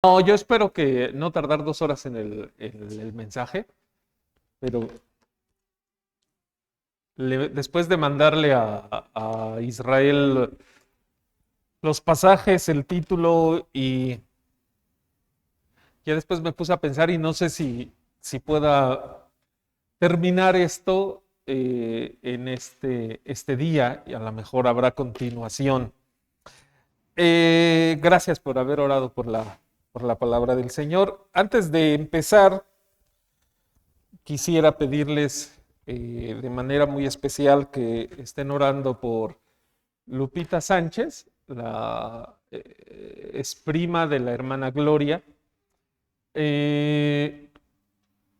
No, yo espero que no tardar 2 horas en el mensaje, pero después de mandarle a Israel los pasajes, el título, y ya después me puse a pensar y no sé si pueda terminar esto en este día, y a lo mejor habrá continuación. Gracias por haber orado por la palabra del Señor. Antes de empezar, quisiera pedirles de manera muy especial que estén orando por Lupita Sánchez, es prima de la hermana Gloria. En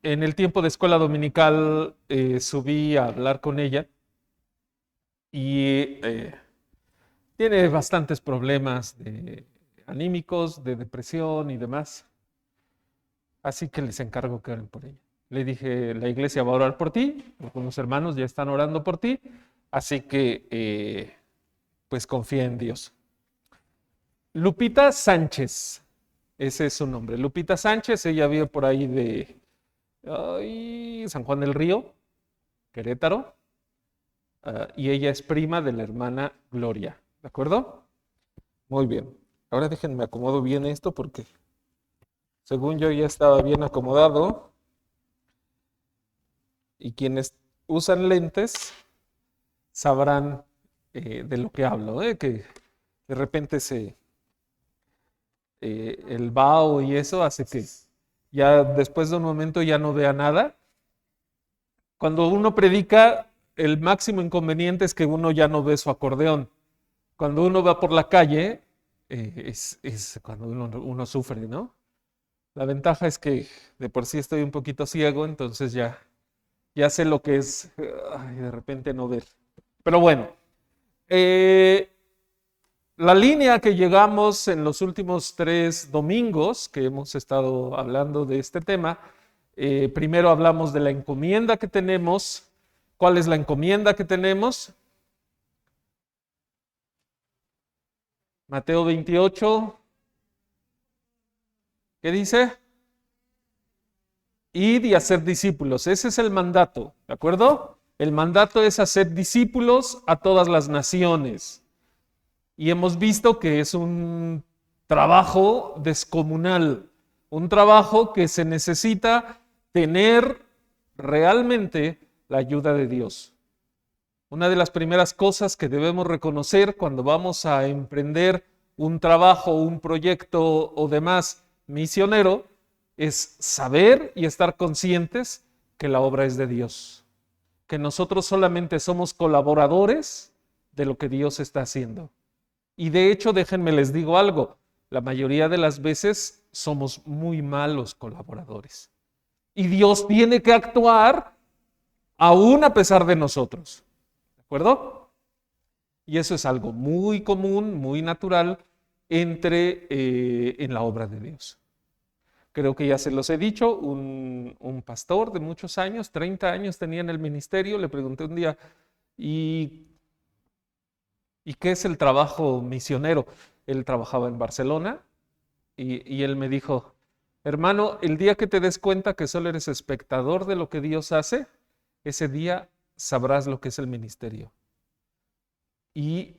el tiempo de escuela dominical subí a hablar con ella y tiene bastantes problemas anímicos, de depresión y demás. Así que les encargo que oren por ella. Le dije, la iglesia va a orar por ti, algunos hermanos ya están orando por ti, así que pues confía en Dios. Lupita Sánchez, ese es su nombre. Lupita Sánchez, ella vive por ahí de San Juan del Río, Querétaro, y ella es prima de la hermana Gloria, ¿de acuerdo? Muy bien. Ahora déjenme acomodo bien esto porque según yo ya estaba bien acomodado. Y quienes usan lentes sabrán de lo que hablo, que de repente el vaho y eso hace que ya después de un momento ya no vea nada. Cuando uno predica, el máximo inconveniente es que uno ya no ve su acordeón. Cuando uno va por la calle, es cuando uno sufre, ¿no? La ventaja es que de por sí estoy un poquito ciego, entonces ya sé lo que es de repente no ver. Pero bueno, la línea que llegamos en los últimos 3 domingos que hemos estado hablando de este tema, primero hablamos de la encomienda que tenemos. ¿Cuál es la encomienda que tenemos? Mateo 28, ¿qué dice? Id y hacer discípulos. Ese es el mandato, ¿de acuerdo? El mandato es hacer discípulos a todas las naciones. Y hemos visto que es un trabajo descomunal, un trabajo que se necesita tener realmente la ayuda de Dios. Una de las primeras cosas que debemos reconocer cuando vamos a emprender un trabajo, un proyecto o demás misionero es saber y estar conscientes que la obra es de Dios, que nosotros solamente somos colaboradores de lo que Dios está haciendo. Y de hecho, déjenme les digo algo, la mayoría de las veces somos muy malos colaboradores. Y Dios tiene que actuar aún a pesar de nosotros. ¿De acuerdo? Y eso es algo muy común, muy natural en la obra de Dios. Creo que ya se los he dicho, un pastor de muchos años, 30 años tenía en el ministerio, le pregunté un día, ¿y qué es el trabajo misionero? Él trabajaba en Barcelona y él me dijo, hermano, el día que te des cuenta que solo eres espectador de lo que Dios hace, ese día sabrás lo que es el ministerio. Y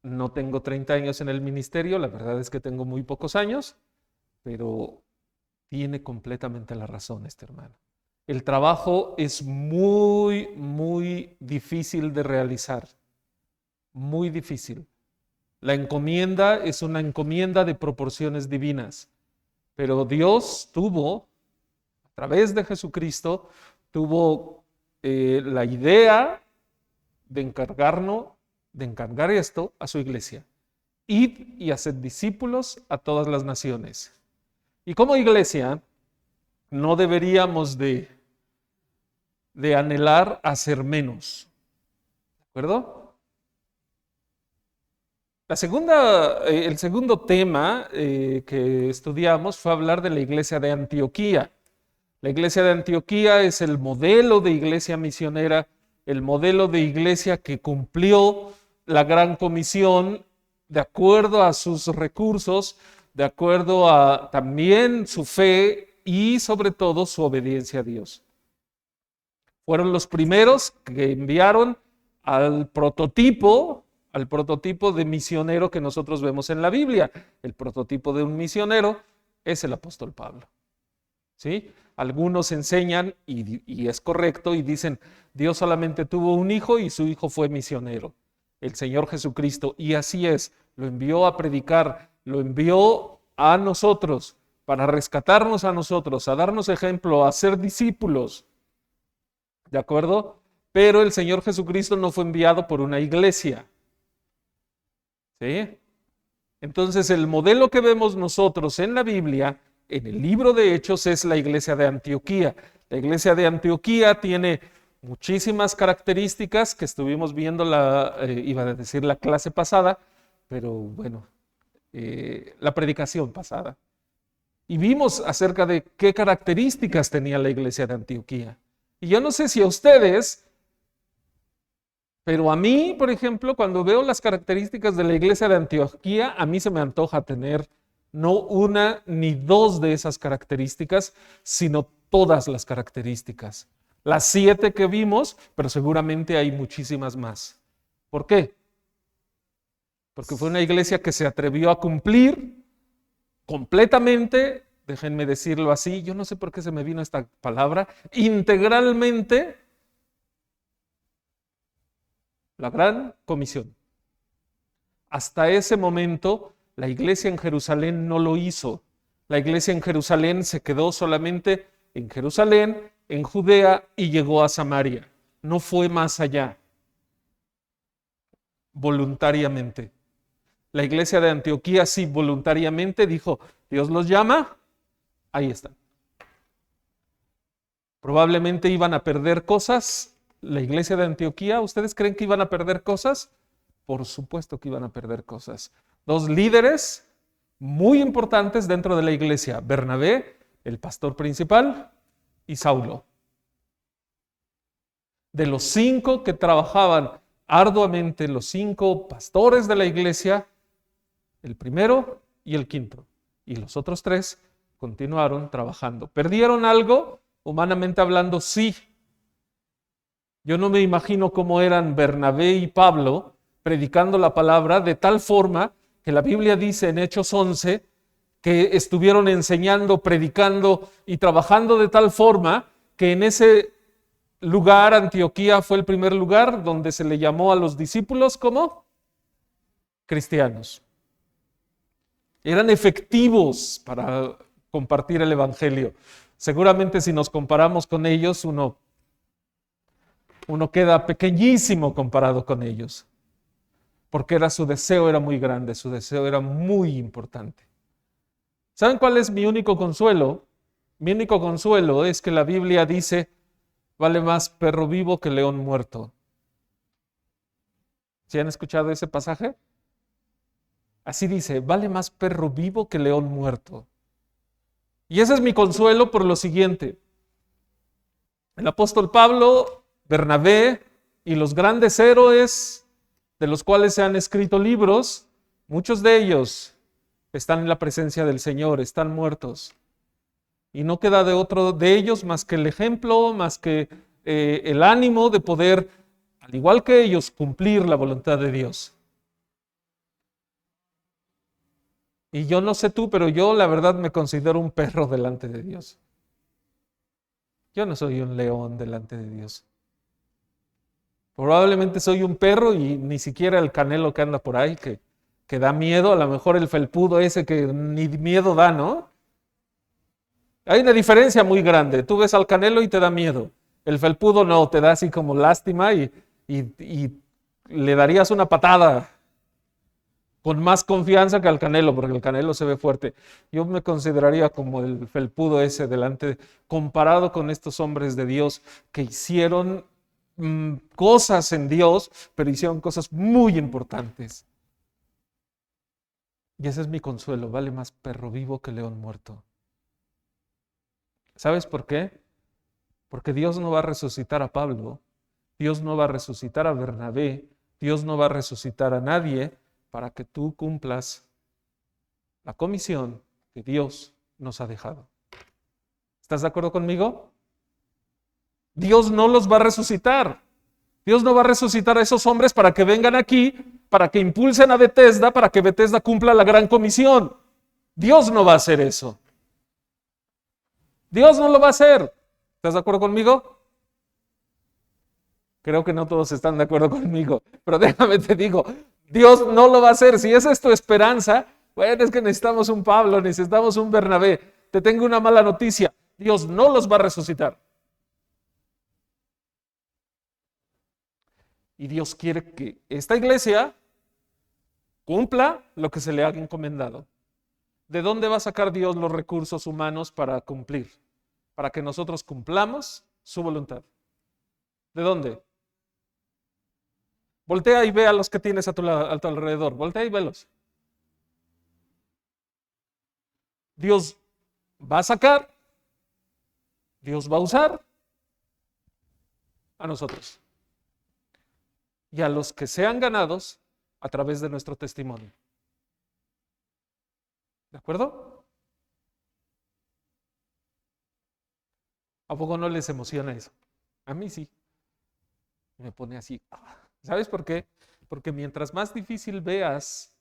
no tengo 30 años en el ministerio, la verdad es que tengo muy pocos años, pero tiene completamente la razón este hermano. El trabajo es muy, muy difícil de realizar. Muy difícil. La encomienda es una encomienda de proporciones divinas, pero Dios tuvo, a través de Jesucristo, tuvo la idea de encargar esto a su iglesia. Id y haced discípulos a todas las naciones. Y como iglesia, no deberíamos de anhelar hacer menos. ¿De acuerdo? El segundo tema que estudiamos fue hablar de la iglesia de Antioquía. La iglesia de Antioquía es el modelo de iglesia misionera, el modelo de iglesia que cumplió la gran comisión de acuerdo a sus recursos, de acuerdo a también su fe y sobre todo su obediencia a Dios. Fueron los primeros que enviaron al prototipo de misionero que nosotros vemos en la Biblia. El prototipo de un misionero es el apóstol Pablo. ¿Sí? Algunos enseñan, y es correcto, y dicen, Dios solamente tuvo un hijo y su hijo fue misionero, el Señor Jesucristo. Y así es, lo envió a predicar, lo envió a nosotros para rescatarnos a nosotros, a darnos ejemplo, a ser discípulos. ¿De acuerdo? Pero el Señor Jesucristo no fue enviado por una iglesia. ¿Sí? Entonces el modelo que vemos nosotros en la Biblia, en el libro de Hechos, es la iglesia de Antioquía. La iglesia de Antioquía tiene muchísimas características que estuvimos viendo iba a decir la clase pasada, pero bueno, la predicación pasada. Y vimos acerca de qué características tenía la iglesia de Antioquía. Y yo no sé si a ustedes, pero a mí, por ejemplo, cuando veo las características de la iglesia de Antioquía, a mí se me antoja tener no una ni dos de esas características, sino todas las características. Las 7 que vimos, pero seguramente hay muchísimas más. ¿Por qué? Porque fue una iglesia que se atrevió a cumplir completamente, déjenme decirlo así, yo no sé por qué se me vino esta palabra, integralmente la gran comisión. Hasta ese momento, la iglesia en Jerusalén no lo hizo. La iglesia en Jerusalén se quedó solamente en Jerusalén, en Judea y llegó a Samaria. No fue más allá, voluntariamente. La iglesia de Antioquía sí voluntariamente dijo, Dios los llama, ahí están. Probablemente iban a perder cosas. La iglesia de Antioquía, ¿ustedes creen que iban a perder cosas? Por supuesto que iban a perder cosas. 2 líderes muy importantes dentro de la iglesia, Bernabé, el pastor principal, y Saulo. De los 5 que trabajaban arduamente, los 5 pastores de la iglesia, el primero y el quinto, y los otros 3 continuaron trabajando. ¿Perdieron algo? Humanamente hablando, sí. Yo no me imagino cómo eran Bernabé y Pablo predicando la palabra de tal forma que la Biblia dice en Hechos 11 que estuvieron enseñando, predicando y trabajando de tal forma que en ese lugar, Antioquía fue el primer lugar donde se le llamó a los discípulos como cristianos. Eran efectivos para compartir el evangelio. Seguramente si nos comparamos con ellos, uno queda pequeñísimo comparado con ellos, porque su deseo era muy grande, su deseo era muy importante. ¿Saben cuál es mi único consuelo? Mi único consuelo es que la Biblia dice, vale más perro vivo que león muerto. ¿Sí han escuchado ese pasaje? Así dice, vale más perro vivo que león muerto. Y ese es mi consuelo por lo siguiente. El apóstol Pablo, Bernabé y los grandes héroes de los cuales se han escrito libros, muchos de ellos están en la presencia del Señor, están muertos. Y no queda de otro de ellos más que el ejemplo, más que el ánimo de poder, al igual que ellos, cumplir la voluntad de Dios. Y yo no sé tú, pero yo la verdad me considero un perro delante de Dios. Yo no soy un león delante de Dios. Probablemente soy un perro y ni siquiera el Canelo que anda por ahí, que da miedo, a lo mejor el felpudo ese que ni miedo da, ¿no? Hay una diferencia muy grande. Tú ves al Canelo y te da miedo. El felpudo no, te da así como lástima y le darías una patada con más confianza que al Canelo, porque el Canelo se ve fuerte. Yo me consideraría como el felpudo ese comparado con estos hombres de Dios que hicieron cosas en Dios, pero hicieron cosas muy importantes. Y ese es mi consuelo, vale más perro vivo que león muerto. ¿Sabes por qué? Porque Dios no va a resucitar a Pablo, Dios no va a resucitar a Bernabé, Dios no va a resucitar a nadie para que tú cumplas la comisión que Dios nos ha dejado. ¿Estás de acuerdo conmigo? Dios no los va a resucitar. Dios no va a resucitar a esos hombres para que vengan aquí, para que impulsen a Bethesda, para que Bethesda cumpla la gran comisión. Dios no va a hacer eso. Dios no lo va a hacer. ¿Estás de acuerdo conmigo? Creo que no todos están de acuerdo conmigo, pero déjame te digo, Dios no lo va a hacer. Si esa es tu esperanza, bueno, es que necesitamos un Pablo, necesitamos un Bernabé. Te tengo una mala noticia, Dios no los va a resucitar. Y Dios quiere que esta iglesia cumpla lo que se le ha encomendado. ¿De dónde va a sacar Dios los recursos humanos para cumplir? Para que nosotros cumplamos su voluntad. ¿De dónde? Voltea y ve a los que tienes a tu alrededor. Voltea y velos. Dios va a sacar, Dios va a usar a nosotros. Y a los que sean ganados a través de nuestro testimonio. ¿De acuerdo? ¿A poco no les emociona eso? A mí sí. Me pone así. ¿Sabes por qué? Porque mientras más difícil veas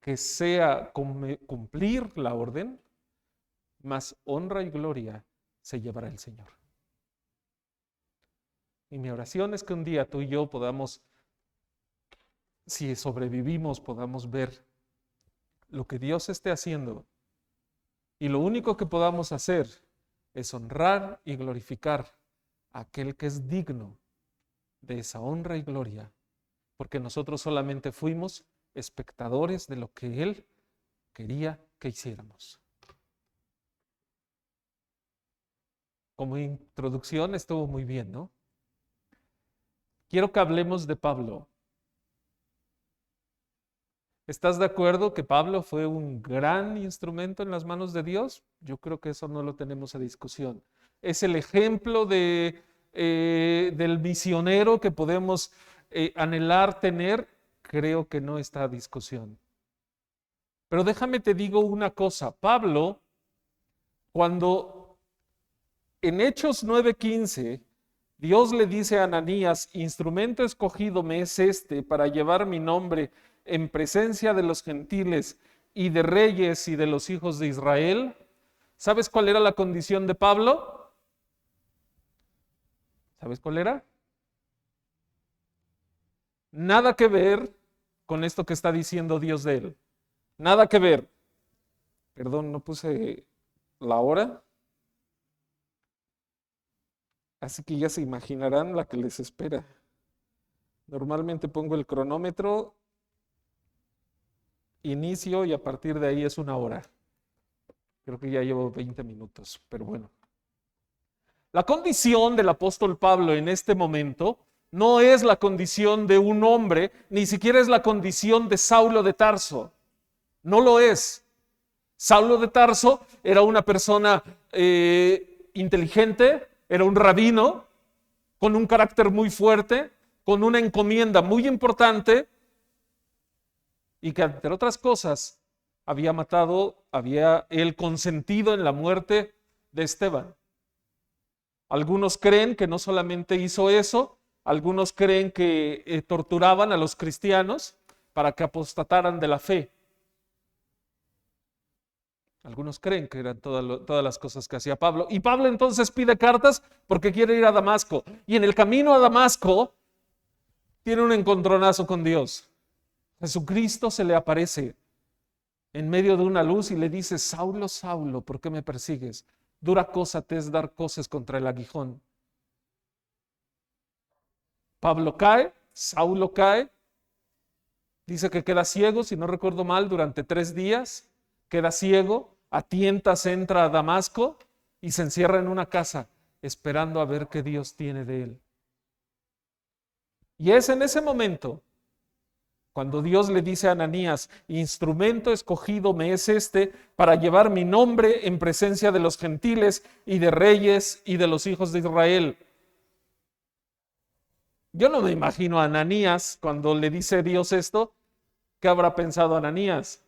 que sea cumplir la orden, más honra y gloria se llevará el Señor. Y mi oración es que un día tú y yo podamos, si sobrevivimos, podamos ver lo que Dios esté haciendo. Y lo único que podamos hacer es honrar y glorificar a aquel que es digno de esa honra y gloria, porque nosotros solamente fuimos espectadores de lo que Él quería que hiciéramos. Como introducción estuvo muy bien, ¿no? Quiero que hablemos de Pablo. ¿Estás de acuerdo que Pablo fue un gran instrumento en las manos de Dios? Yo creo que eso no lo tenemos a discusión. Es el ejemplo del misionero que podemos anhelar tener. Creo que no está a discusión. Pero déjame te digo una cosa. Pablo, cuando en Hechos 9:15, Dios le dice a Ananías, instrumento escogido me es este para llevar mi nombre en presencia de los gentiles y de reyes y de los hijos de Israel. ¿Sabes cuál era la condición de Pablo? ¿Sabes cuál era? Nada que ver con esto que está diciendo Dios de él. Nada que ver. Perdón, no puse la hora. Así que ya se imaginarán la que les espera. Normalmente pongo el cronómetro, inicio y a partir de ahí es 1 hora. Creo que ya llevo 20 minutos, pero bueno. La condición del apóstol Pablo en este momento no es la condición de un hombre, ni siquiera es la condición de Saulo de Tarso. No lo es. Saulo de Tarso era una persona inteligente, era un rabino, con un carácter muy fuerte, con una encomienda muy importante y que, entre otras cosas, había él consentido en la muerte de Esteban. Algunos creen que no solamente hizo eso, algunos creen que torturaban a los cristianos para que apostataran de la fe. Algunos creen que eran todas las cosas que hacía Pablo. Y Pablo entonces pide cartas porque quiere ir a Damasco. Y en el camino a Damasco tiene un encontronazo con Dios. Jesucristo se le aparece en medio de una luz y le dice, Saulo, Saulo, ¿por qué me persigues? Dura cosa te es dar coces contra el aguijón. Pablo cae, Saulo cae, dice que queda ciego, si no recuerdo mal, durante 3 días, queda ciego, a tientas entra a Damasco y se encierra en una casa esperando a ver qué Dios tiene de él. Y es en ese momento cuando Dios le dice a Ananías, instrumento escogido me es este para llevar mi nombre en presencia de los gentiles y de reyes y de los hijos de Israel. Yo no me imagino a Ananías cuando le dice Dios esto. ¿Qué habrá pensado Ananías?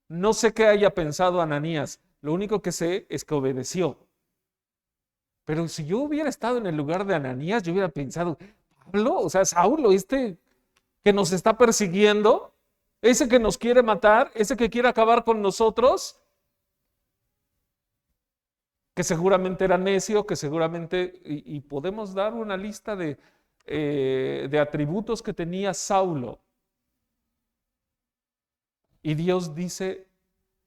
No sé qué haya pensado Ananías, lo único que sé es que obedeció. Pero si yo hubiera estado en el lugar de Ananías, yo hubiera pensado, Pablo, o sea, Saulo, este que nos está persiguiendo, ese que nos quiere matar, ese que quiere acabar con nosotros, que seguramente era necio, que seguramente, y podemos dar una lista de atributos que tenía Saulo. Y Dios dice,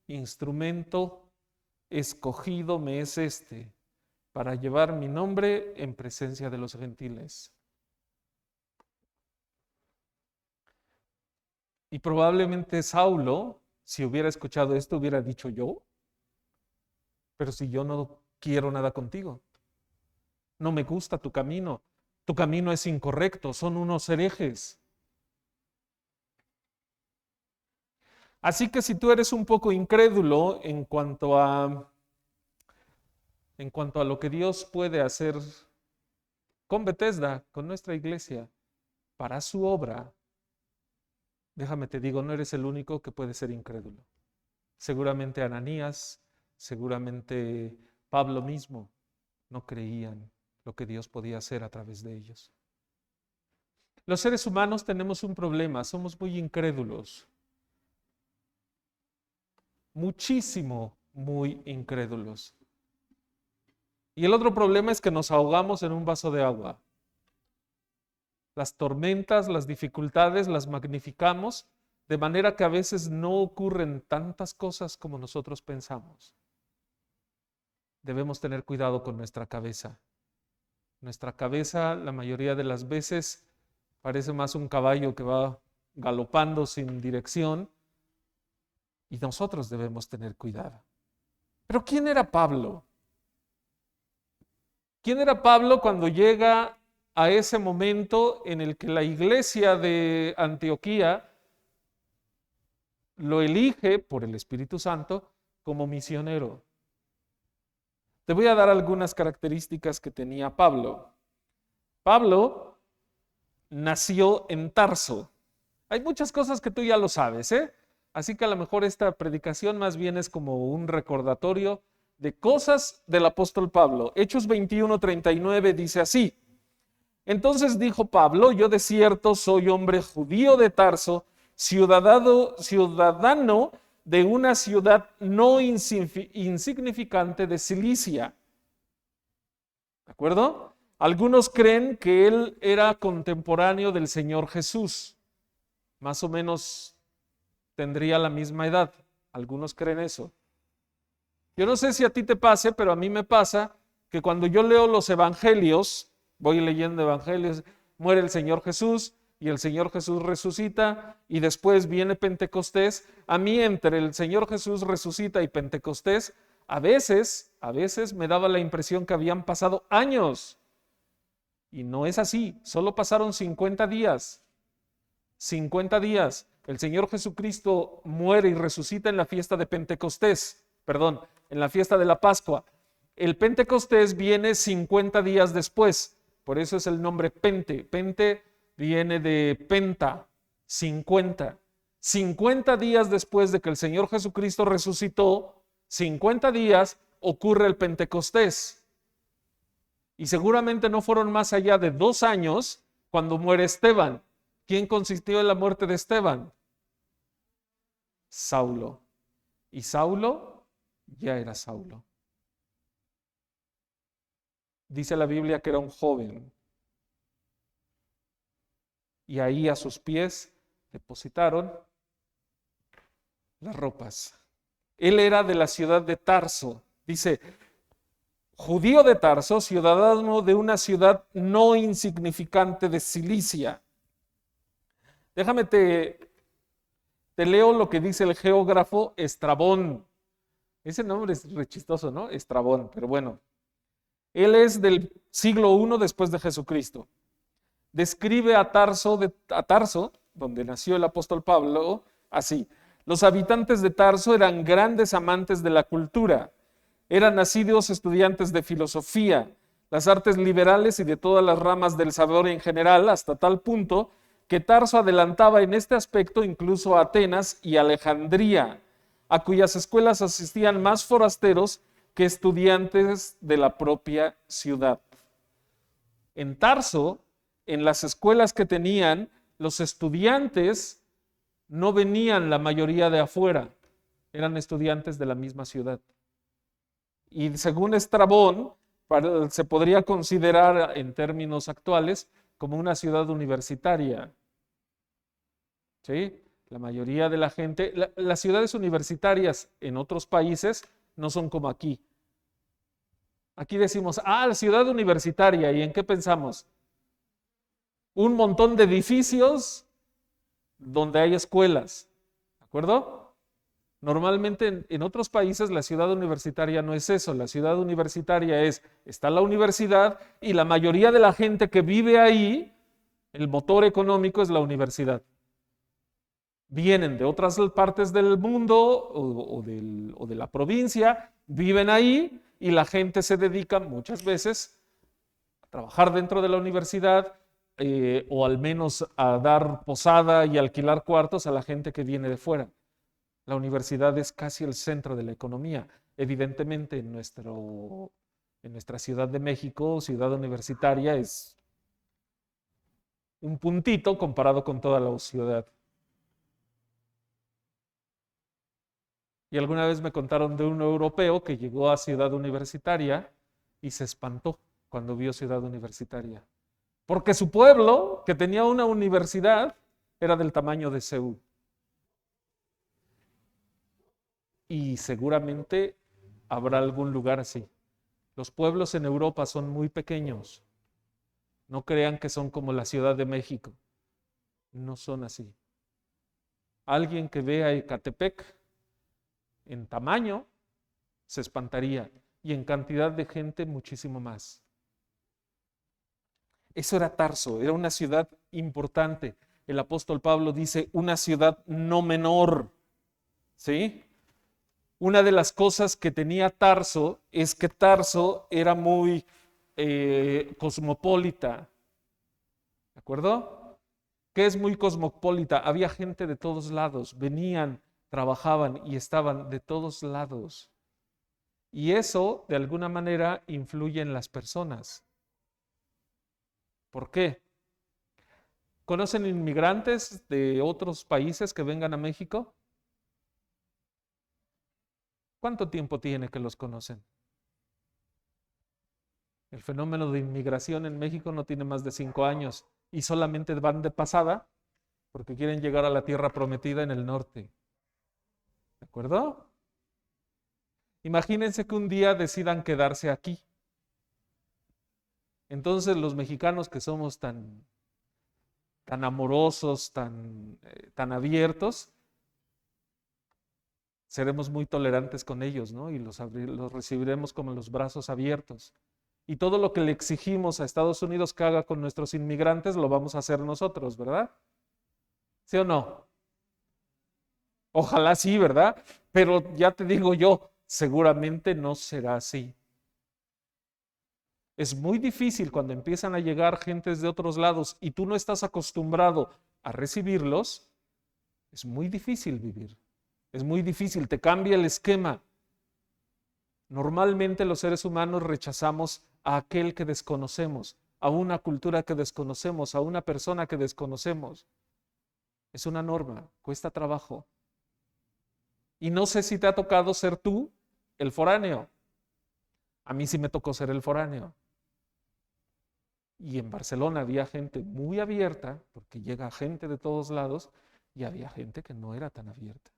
instrumento escogido me es este, para llevar mi nombre en presencia de los gentiles. Y probablemente Saulo, si hubiera escuchado esto, hubiera dicho yo, pero si yo no quiero nada contigo, no me gusta tu camino es incorrecto, son unos herejes. Así que si tú eres un poco incrédulo en cuanto a lo que Dios puede hacer con Bethesda, con nuestra iglesia, para su obra, déjame te digo, no eres el único que puede ser incrédulo. Seguramente Ananías, seguramente Pablo mismo no creían lo que Dios podía hacer a través de ellos. Los seres humanos tenemos un problema, somos muy incrédulos. Muchísimo, muy incrédulos. Y el otro problema es que nos ahogamos en un vaso de agua. Las tormentas, las dificultades las magnificamos de manera que a veces no ocurren tantas cosas como nosotros pensamos. Debemos tener cuidado con nuestra cabeza. Nuestra cabeza, la mayoría de las veces, parece más un caballo que va galopando sin dirección, y nosotros debemos tener cuidado. Pero ¿quién era Pablo? ¿Quién era Pablo cuando llega a ese momento en el que la iglesia de Antioquía lo elige por el Espíritu Santo como misionero? Te voy a dar algunas características que tenía Pablo. Pablo nació en Tarso. Hay muchas cosas que tú ya lo sabes, ¿eh? Así que a lo mejor esta predicación más bien es como un recordatorio de cosas del apóstol Pablo. Hechos 21:39 dice así: entonces dijo Pablo, yo de cierto soy hombre judío de Tarso, ciudadano de una ciudad no insignificante de Cilicia. ¿De acuerdo? Algunos creen que él era contemporáneo del Señor Jesús. Más o menos tendría la misma edad. Algunos creen eso. Yo no sé si a ti te pase, pero a mí me pasa que cuando yo leo los evangelios, voy leyendo evangelios, muere el Señor Jesús y el Señor Jesús resucita y después viene Pentecostés. A mí entre el Señor Jesús resucita y Pentecostés, a veces me daba la impresión que habían pasado años. Y no es así, solo pasaron 50 días. 50 días. El Señor Jesucristo muere y resucita en la fiesta de Pentecostés, en la fiesta de la Pascua. El Pentecostés viene 50 días después, por eso es el nombre Pente. Pente viene de penta, 50. 50 días después de que el Señor Jesucristo resucitó, 50 días ocurre el Pentecostés. Y seguramente no fueron más allá de 2 años cuando muere Esteban. ¿Quién consistió en la muerte de Esteban? Saulo. Y Saulo ya era Saulo. Dice la Biblia que era un joven. Y ahí a sus pies depositaron las ropas. Él era de la ciudad de Tarso. Dice, judío de Tarso, ciudadano de una ciudad no insignificante de Cilicia. Déjame te leo lo que dice el geógrafo Estrabón. Ese nombre es re chistoso, ¿no? Estrabón, pero bueno. Él es del siglo I después de Jesucristo. Describe a Tarso, donde nació el apóstol Pablo, así. Los habitantes de Tarso eran grandes amantes de la cultura. Eran nacidos estudiantes de filosofía, las artes liberales y de todas las ramas del saber en general, hasta tal punto que Tarso adelantaba en este aspecto incluso a Atenas y Alejandría. a cuyas escuelas asistían más forasteros que estudiantes de la propia ciudad. En Tarso, en las escuelas que tenían, los estudiantes no venían la mayoría de afuera, eran estudiantes de la misma ciudad. Y según Estrabón, se podría considerar en términos actuales como una ciudad universitaria. ¿Sí? La mayoría de la gente, las ciudades universitarias en otros países no son como aquí. Aquí decimos, la ciudad universitaria, ¿y en qué pensamos? Un montón de edificios donde hay escuelas, ¿de acuerdo? Normalmente en otros países la ciudad universitaria no es eso. La ciudad universitaria está la universidad y la mayoría de la gente que vive ahí, el motor económico es la universidad. Vienen de otras partes del mundo o de la provincia, viven ahí y la gente se dedica muchas veces a trabajar dentro de la universidad o al menos a dar posada y alquilar cuartos a la gente que viene de fuera. La universidad es casi el centro de la economía. Evidentemente en nuestra Ciudad de México, ciudad universitaria, es un puntito comparado con toda la ciudad. Y alguna vez me contaron de un europeo que llegó a Ciudad Universitaria y se espantó cuando vio Ciudad Universitaria. Porque su pueblo, que tenía una universidad, era del tamaño de Seúl. Y seguramente habrá algún lugar así. Los pueblos en Europa son muy pequeños. No crean que son como la Ciudad de México. No son así. Alguien que vea Ecatepec en tamaño se espantaría y en cantidad de gente muchísimo más. Eso era Tarso, era una ciudad importante. El apóstol Pablo dice una ciudad no menor, ¿sí? Una de las cosas que tenía Tarso es que Tarso era muy cosmopolita, ¿de acuerdo? ¿Qué es muy cosmopolita? Había gente de todos lados, venían, trabajaban y estaban de todos lados. Y eso, de alguna manera, influye en las personas. ¿Por qué? ¿Conocen inmigrantes de otros países que vengan a México? ¿Cuánto tiempo tiene que los conocen? El fenómeno de inmigración en México no tiene más de 5 años y solamente van de pasada porque quieren llegar a la tierra prometida en el norte. ¿De acuerdo? Imagínense que un día decidan quedarse aquí. Entonces los mexicanos que somos tan amorosos, tan abiertos, seremos muy tolerantes con ellos, ¿no? Y los recibiremos como los brazos abiertos. Y todo lo que le exigimos a Estados Unidos que haga con nuestros inmigrantes, lo vamos a hacer nosotros, ¿verdad? ¿Sí o no? Ojalá sí, ¿verdad? Pero ya te digo yo, seguramente no será así. Es muy difícil cuando empiezan a llegar gentes de otros lados y tú no estás acostumbrado a recibirlos, es muy difícil vivir. Es muy difícil, te cambia el esquema. Normalmente los seres humanos rechazamos a aquel que desconocemos, a una cultura que desconocemos, a una persona que desconocemos. Es una norma, cuesta trabajo. Y no sé si te ha tocado ser tú el foráneo. A mí sí me tocó ser el foráneo. Y en Barcelona había gente muy abierta, porque llega gente de todos lados, y había gente que no era tan abierta.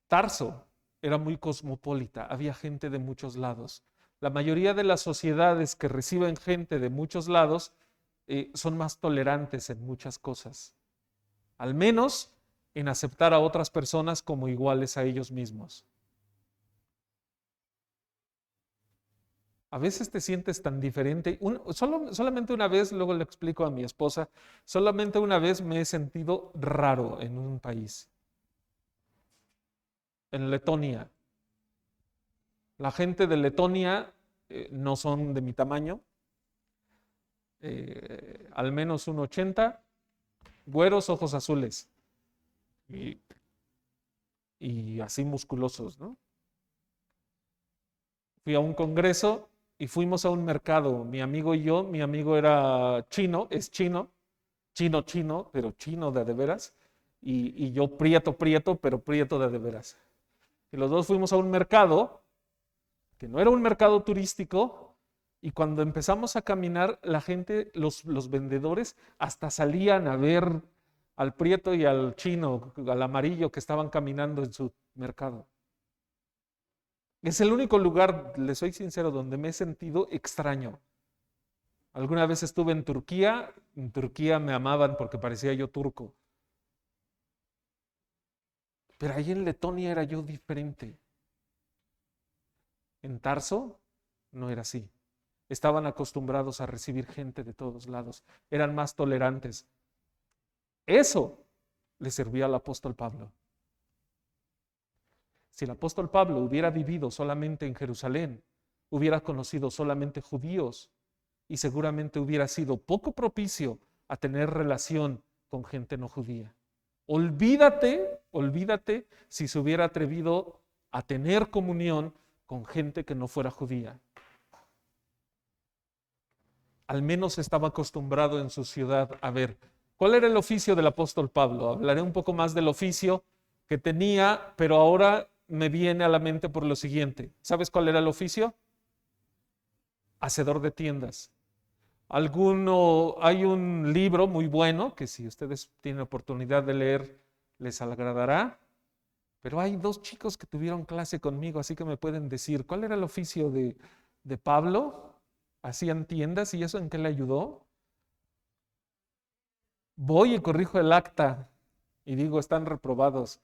Tarso era muy cosmopolita, había gente de muchos lados. La mayoría de las sociedades que reciben gente de muchos lados son más tolerantes en muchas cosas, al menos en aceptar a otras personas como iguales a ellos mismos. A veces te sientes tan diferente. Solamente una vez, luego le explico a mi esposa, solamente una vez me he sentido raro en un país. En Letonia. La gente de Letonia no son de mi tamaño, al menos 1,80, güeros, ojos azules. y, y así musculosos, ¿no? Fui a un congreso y fuimos a un mercado, mi amigo y yo. Mi amigo era chino, es chino, chino, pero chino de veras, y yo prieto, pero prieto de veras. Y los dos fuimos a un mercado, que no era un mercado turístico, y cuando empezamos a caminar, la gente, los vendedores, hasta salían a ver al prieto y al chino, al amarillo que estaban caminando en su mercado. Es el único lugar, le soy sincero, donde me he sentido extraño. Alguna vez estuve en Turquía me amaban porque parecía yo turco, pero ahí en Letonia era yo diferente. En Tarso no era así. Estaban acostumbrados a recibir gente de todos lados, eran más tolerantes. Eso le servía al apóstol Pablo. Si el apóstol Pablo hubiera vivido solamente en Jerusalén, hubiera conocido solamente judíos y seguramente hubiera sido poco propicio a tener relación con gente no judía. Olvídate si se hubiera atrevido a tener comunión con gente que no fuera judía. Al menos estaba acostumbrado en su ciudad a ver. ¿Cuál era el oficio del apóstol Pablo? Hablaré un poco más del oficio que tenía, pero ahora me viene a la mente por lo siguiente. ¿Sabes cuál era el oficio? Hacedor de tiendas. Hay un libro muy bueno que si ustedes tienen oportunidad de leer les agradará, pero hay dos chicos que tuvieron clase conmigo, así que me pueden decir, ¿cuál era el oficio de Pablo? ¿Hacían tiendas y eso en qué le ayudó? Voy y corrijo el acta y digo, están reprobados.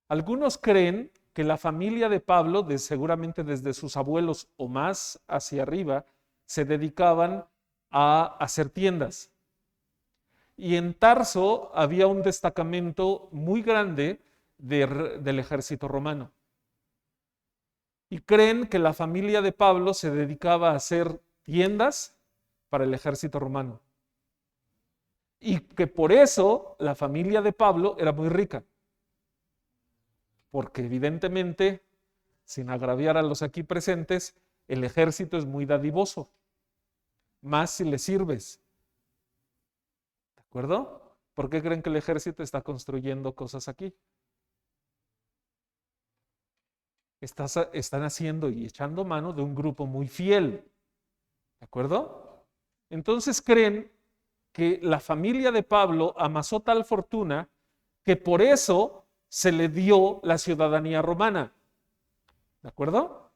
Algunos creen que la familia de Pablo, seguramente desde sus abuelos o más hacia arriba, se dedicaban a hacer tiendas. Y en Tarso había un destacamento muy grande del ejército romano. Y creen que la familia de Pablo se dedicaba a hacer tiendas para el ejército romano. Y que por eso la familia de Pablo era muy rica. Porque evidentemente, sin agraviar a los aquí presentes, el ejército es muy dadivoso. Más si le sirves. ¿De acuerdo? ¿Por qué creen que el ejército está construyendo cosas aquí? Están haciendo y echando mano de un grupo muy fiel. ¿De acuerdo? Entonces creen que la familia de Pablo amasó tal fortuna que por eso se le dio la ciudadanía romana. ¿De acuerdo?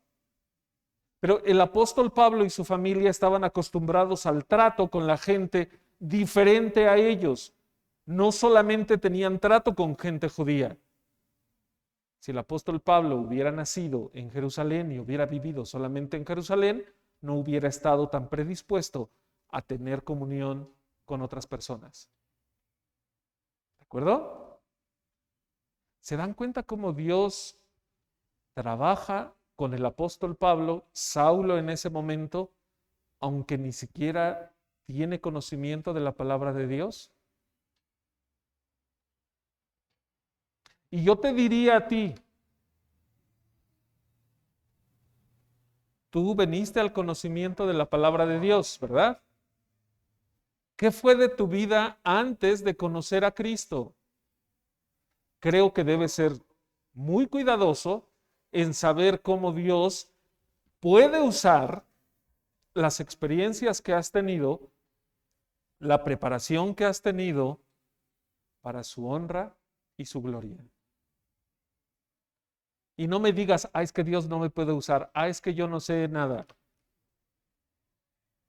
Pero el apóstol Pablo y su familia estaban acostumbrados al trato con la gente diferente a ellos. No solamente tenían trato con gente judía. Si el apóstol Pablo hubiera nacido en Jerusalén y hubiera vivido solamente en Jerusalén, no hubiera estado tan predispuesto a tener comunión con otras personas. ¿De acuerdo? ¿Se dan cuenta cómo Dios trabaja con el apóstol Pablo, Saulo en ese momento, aunque ni siquiera tiene conocimiento de la palabra de Dios? Y yo te diría a ti, tú veniste al conocimiento de la palabra de Dios, ¿verdad? ¿Qué fue de tu vida antes de conocer a Cristo? Creo que debes ser muy cuidadoso en saber cómo Dios puede usar las experiencias que has tenido, la preparación que has tenido para su honra y su gloria. Y no me digas, es que Dios no me puede usar, es que yo no sé nada.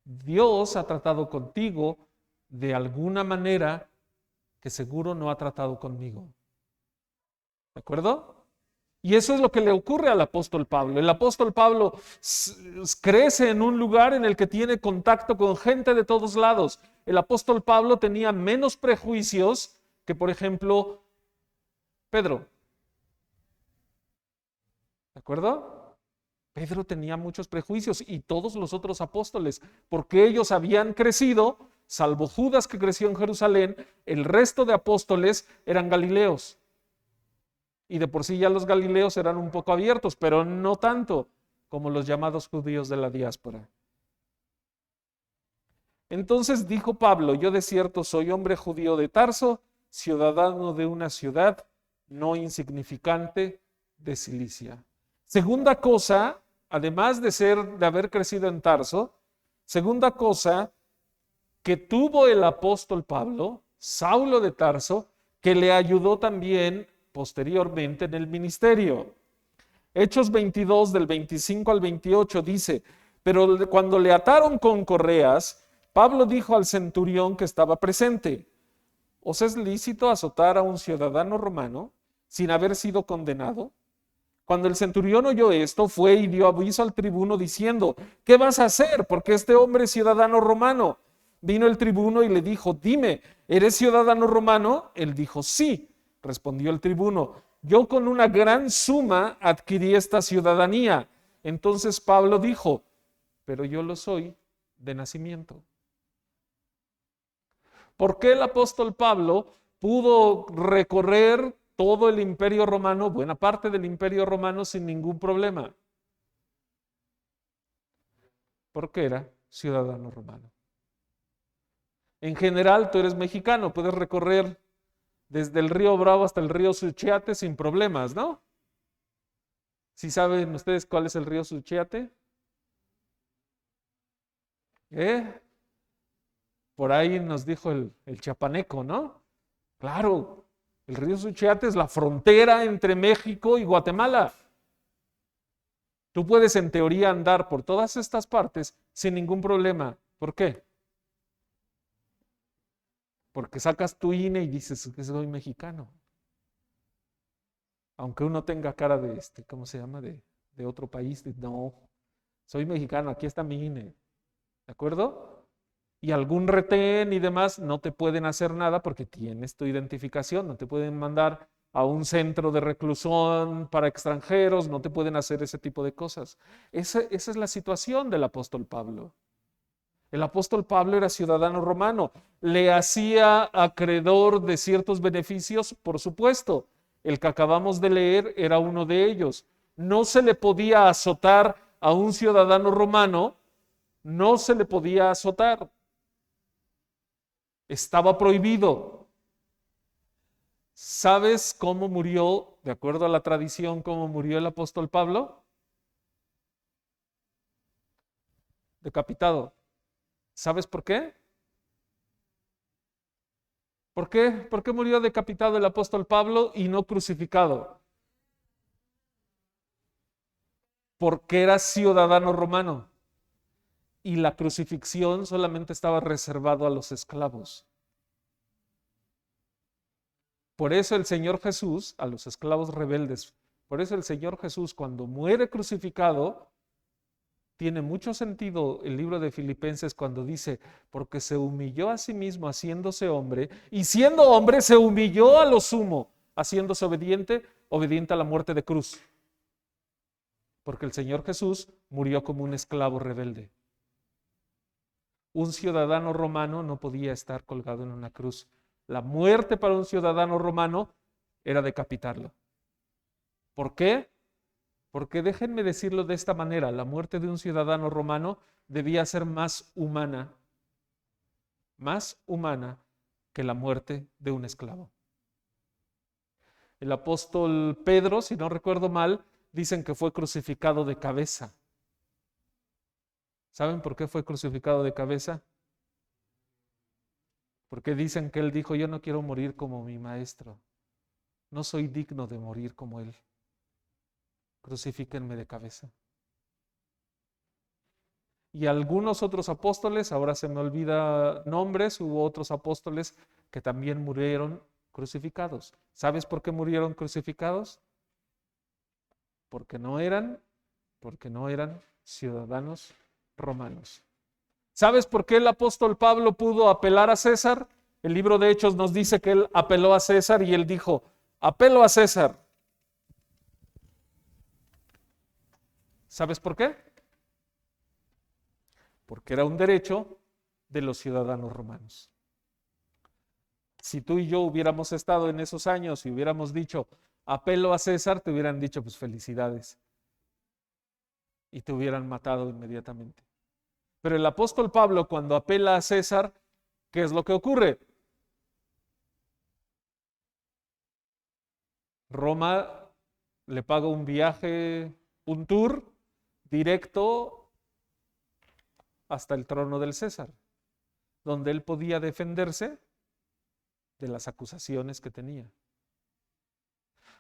Dios ha tratado contigo de alguna manera que seguro no ha tratado conmigo. ¿De acuerdo? Y eso es lo que le ocurre al apóstol Pablo. El apóstol Pablo crece en un lugar en el que tiene contacto con gente de todos lados. El apóstol Pablo tenía menos prejuicios que, por ejemplo, Pedro. ¿De acuerdo? Pedro tenía muchos prejuicios y todos los otros apóstoles, porque ellos habían crecido salvo Judas que creció en Jerusalén, el resto de apóstoles eran galileos. Y de por sí ya los galileos eran un poco abiertos, pero no tanto como los llamados judíos de la diáspora. Entonces dijo Pablo: yo de cierto soy hombre judío de Tarso, ciudadano de una ciudad no insignificante de Cilicia. Segunda cosa, además de haber crecido en Tarso, segunda cosa que tuvo el apóstol Pablo, Saulo de Tarso, que le ayudó también posteriormente en el ministerio. Hechos 22 del 25 al 28 dice: pero cuando le ataron con correas, Pablo dijo al centurión que estaba presente: ¿os es lícito azotar a un ciudadano romano sin haber sido condenado? Cuando el centurión oyó esto, fue y dio aviso al tribuno diciendo: ¿qué vas a hacer? Porque este hombre es ciudadano romano. Vino el tribuno y le dijo: dime, ¿eres ciudadano romano? Él dijo: sí. Respondió el tribuno: yo con una gran suma adquirí esta ciudadanía. Entonces Pablo dijo: pero yo lo soy de nacimiento. ¿Por qué el apóstol Pablo pudo recorrer todo el imperio romano, buena parte del imperio romano, sin ningún problema? Porque era ciudadano romano. En general, tú eres mexicano, puedes recorrer desde el río Bravo hasta el río Suchiate sin problemas, ¿no? ¿Sí saben ustedes cuál es el río Suchiate? Por ahí nos dijo el chapaneco, ¿no? Claro, el río Suchiate es la frontera entre México y Guatemala. Tú puedes en teoría andar por todas estas partes sin ningún problema. ¿Por qué? Porque sacas tu INE y dices que soy mexicano. Aunque uno tenga cara de ¿cómo se llama? De otro país. No, soy mexicano, aquí está mi INE. ¿De acuerdo? Y algún retén y demás no te pueden hacer nada porque tienes tu identificación, no te pueden mandar a un centro de reclusión para extranjeros, no te pueden hacer ese tipo de cosas. Esa es la situación del apóstol Pablo. El apóstol Pablo era ciudadano romano, le hacía acreedor de ciertos beneficios, por supuesto. El que acabamos de leer era uno de ellos. No se le podía azotar a un ciudadano romano, no se le podía azotar. Estaba prohibido. ¿Sabes cómo murió, de acuerdo a la tradición, cómo murió el apóstol Pablo? Decapitado. ¿Sabes por qué? ¿Por qué? ¿Por qué murió decapitado el apóstol Pablo y no crucificado? Porque era ciudadano romano y la crucifixión solamente estaba reservado a los esclavos. Por eso el Señor Jesús, a los esclavos rebeldes, por eso el Señor Jesús cuando muere crucificado, tiene mucho sentido el libro de Filipenses cuando dice: porque se humilló a sí mismo haciéndose hombre, y siendo hombre se humilló a lo sumo, haciéndose obediente a la muerte de cruz. Porque el Señor Jesús murió como un esclavo rebelde. Un ciudadano romano no podía estar colgado en una cruz. La muerte para un ciudadano romano era decapitarlo. ¿Por qué? Porque déjenme decirlo de esta manera: la muerte de un ciudadano romano debía ser más humana que la muerte de un esclavo. El apóstol Pedro, si no recuerdo mal, dicen que fue crucificado de cabeza. ¿Saben por qué fue crucificado de cabeza? Porque dicen que él dijo: yo no quiero morir como mi maestro, no soy digno de morir como él, crucifíquenme de cabeza. Y algunos otros apóstoles, ahora se me olvida nombres, hubo otros apóstoles que también murieron crucificados. ¿Sabes por qué murieron crucificados? Porque no eran ciudadanos romanos. ¿Sabes por qué el apóstol Pablo pudo apelar a César? El libro de Hechos nos dice que él apeló a César y él dijo: apelo a César. ¿Sabes por qué? Porque era un derecho de los ciudadanos romanos. Si tú y yo hubiéramos estado en esos años y hubiéramos dicho, apelo a César, te hubieran dicho, pues felicidades. Y te hubieran matado inmediatamente. Pero el apóstol Pablo, cuando apela a César, ¿qué es lo que ocurre? Roma le paga un viaje, un tour directo hasta el trono del César, donde él podía defenderse de las acusaciones que tenía.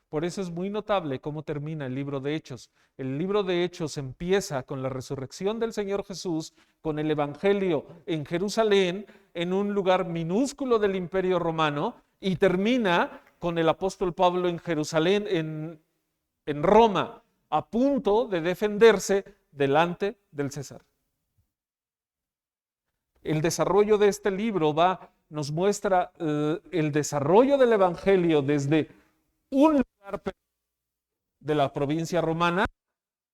Por eso es muy notable cómo termina el libro de Hechos. El libro de Hechos empieza con la resurrección del Señor Jesús, con el Evangelio en Jerusalén, en un lugar minúsculo del Imperio Romano, y termina con el apóstol Pablo en Jerusalén, en Roma, a punto de defenderse delante del César. El desarrollo de este libro nos muestra el desarrollo del Evangelio desde un lugar de la provincia romana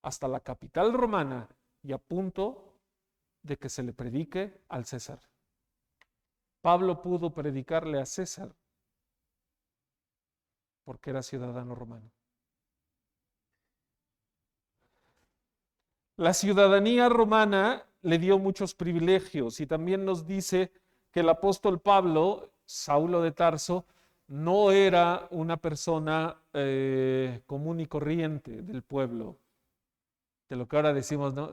hasta la capital romana y a punto de que se le predique al César. Pablo pudo predicarle a César porque era ciudadano romano. La ciudadanía romana le dio muchos privilegios y también nos dice que el apóstol Pablo, Saulo de Tarso, no era una persona común y corriente del pueblo, de lo que ahora decimos, ¿no?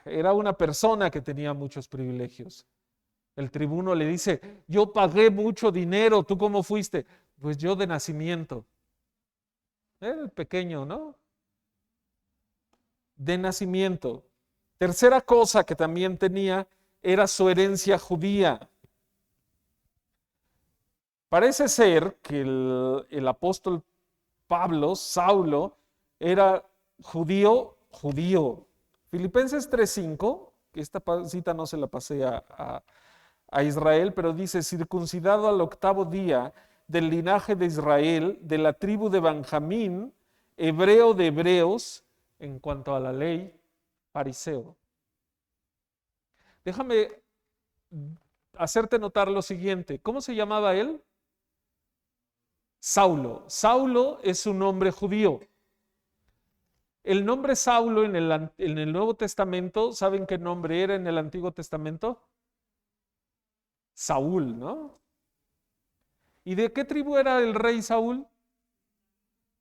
Era una persona que tenía muchos privilegios. El tribuno le dice, yo pagué mucho dinero, ¿tú cómo fuiste? Pues yo de nacimiento. Era el pequeño, ¿no? De nacimiento. Tercera cosa que también tenía era su herencia judía. Parece ser que el apóstol Pablo, Saulo, era judío. Filipenses 3:5, que esta cita no se la pasé a Israel, pero dice, circuncidado al 8º día del linaje de Israel, de la tribu de Benjamín, hebreo de hebreos, en cuanto a la ley, fariseo. Déjame hacerte notar lo siguiente. ¿Cómo se llamaba él? Saulo. Saulo es un nombre judío. El nombre Saulo en el Nuevo Testamento, ¿saben qué nombre era en el Antiguo Testamento? Saúl, ¿no? ¿Y de qué tribu era el rey Saúl?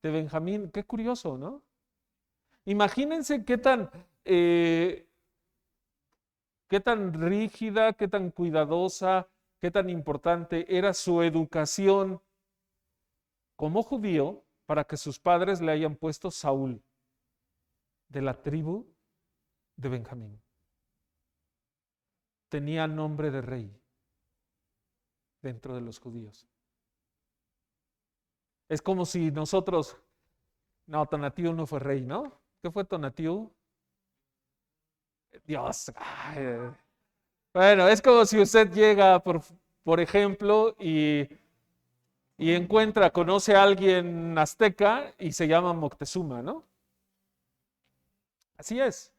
De Benjamín. Qué curioso, ¿no? Imagínense qué tan rígida, qué tan cuidadosa, qué tan importante era su educación como judío para que sus padres le hayan puesto Saúl, de la tribu de Benjamín. Tenía nombre de rey dentro de los judíos. Es como si nosotros, no, Tonatiuh no fue rey, ¿no? ¿Qué fue Tonatiuh? Dios. Bueno, es como si usted llega, por ejemplo, y conoce a alguien azteca y se llama Moctezuma, ¿no? Así es.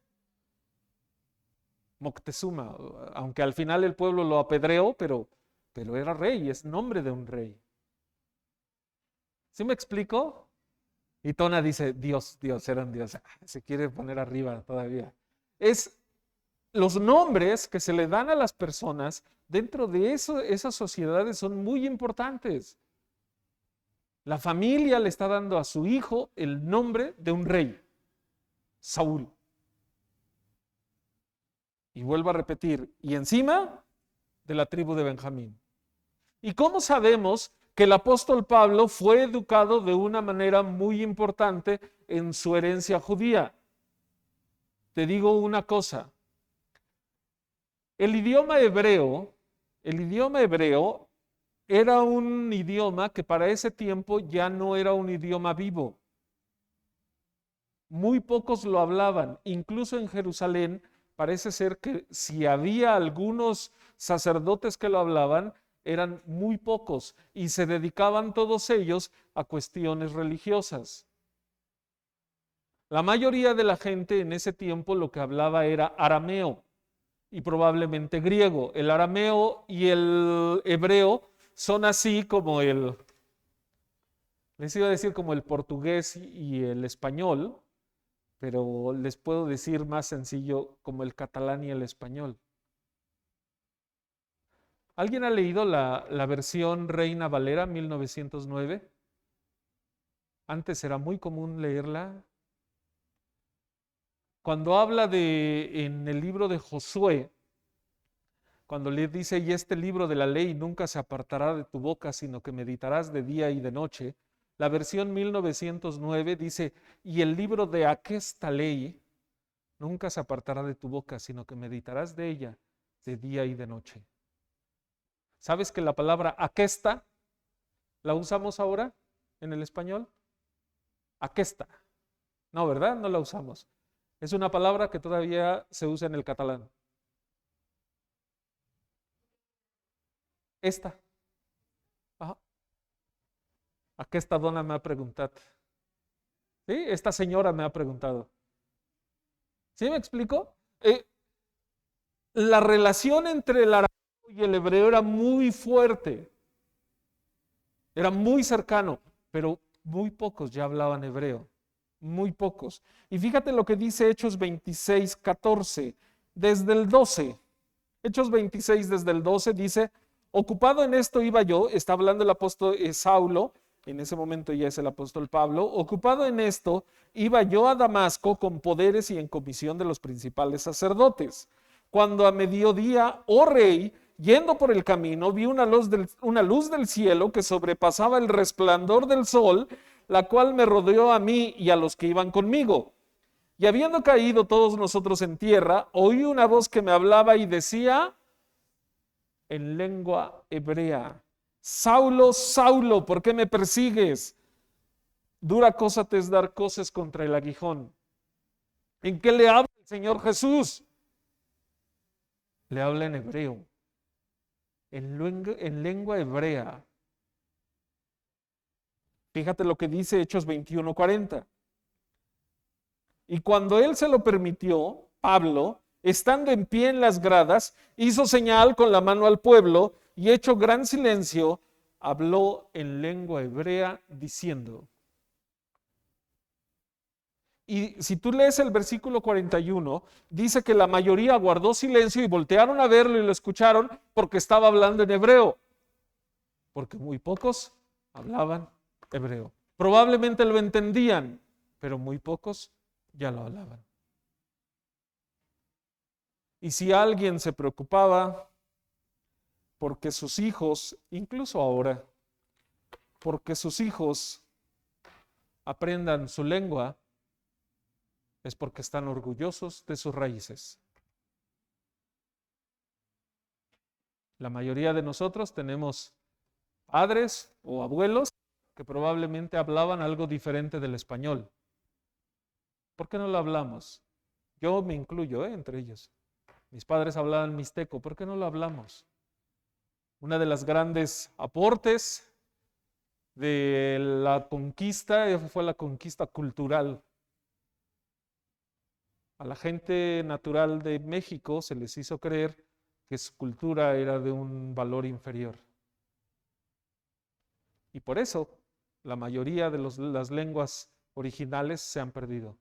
Moctezuma, aunque al final el pueblo lo apedreó, pero era rey, es nombre de un rey. ¿Sí me explico? Y Tona dice, Dios, era un Dios. Se quiere poner arriba todavía. Es los nombres que se le dan a las personas dentro de esas sociedades son muy importantes. La familia le está dando a su hijo el nombre de un rey, Saúl. Y vuelvo a repetir, y encima de la tribu de Benjamín. ¿Y cómo sabemos que el apóstol Pablo fue educado de una manera muy importante en su herencia judía? Te digo una cosa. El idioma hebreo era un idioma que para ese tiempo ya no era un idioma vivo. Muy pocos lo hablaban. Incluso en Jerusalén parece ser que si había algunos sacerdotes que lo hablaban, eran muy pocos y se dedicaban todos ellos a cuestiones religiosas. La mayoría de la gente en ese tiempo lo que hablaba era arameo. y probablemente griego. El arameo y el hebreo son así como les iba a decir como el portugués y el español, pero les puedo decir más sencillo como el catalán y el español. ¿Alguien ha leído la versión Reina Valera 1909? Antes era muy común leerla. Cuando habla en el libro de Josué, cuando le dice, y este libro de la ley nunca se apartará de tu boca, sino que meditarás de día y de noche, la versión 1909 dice, y el libro de aquesta ley nunca se apartará de tu boca, sino que meditarás de ella de día y de noche. ¿Sabes que la palabra aquesta la usamos ahora en el español? Aquesta. No, ¿verdad? No la usamos. Es una palabra que todavía se usa en el catalán. Esta. Ajá. Aquesta dona m'ha preguntat. ¿Sí? Esta señora me ha preguntado. ¿Sí me explico? La relación entre el arameo y el hebreo era muy fuerte. Era muy cercano, pero muy pocos ya hablaban hebreo. Muy pocos. Y fíjate lo que dice Hechos 26, 14, desde el 12. Hechos 26, desde el 12 dice, ocupado en esto iba yo, está hablando el apóstol Saulo, en ese momento ya es el apóstol Pablo, ocupado en esto iba yo a Damasco con poderes y en comisión de los principales sacerdotes. Cuando a mediodía, oh rey, yendo por el camino, vi una luz del cielo que sobrepasaba el resplandor del sol, la cual me rodeó a mí y a los que iban conmigo. Y habiendo caído todos nosotros en tierra, oí una voz que me hablaba y decía en lengua hebrea, Saulo, Saulo, ¿por qué me persigues? Dura cosa te es dar cosas contra el aguijón. ¿En qué le habla el Señor Jesús? Le habla en hebreo, en lengua hebrea. Fíjate lo que dice Hechos 21:40. Y cuando él se lo permitió, Pablo, estando en pie en las gradas, hizo señal con la mano al pueblo y hecho gran silencio, habló en lengua hebrea diciendo. Y si tú lees el versículo 41, dice que la mayoría guardó silencio y voltearon a verlo y lo escucharon porque estaba hablando en hebreo. Porque muy pocos hablaban hebreo. Probablemente lo entendían, pero muy pocos ya lo hablaban. Y si alguien se preocupaba porque sus hijos, incluso ahora, porque sus hijos aprendan su lengua, es porque están orgullosos de sus raíces. La mayoría de nosotros tenemos padres o abuelos que probablemente hablaban algo diferente del español. ¿Por qué no lo hablamos? Yo me incluyo, entre ellos. Mis padres hablaban mixteco, ¿por qué no lo hablamos? Una de las grandes aportes de la conquista fue la conquista cultural. A la gente natural de México se les hizo creer que su cultura era de un valor inferior. Y por eso la mayoría de las lenguas originales se han perdido.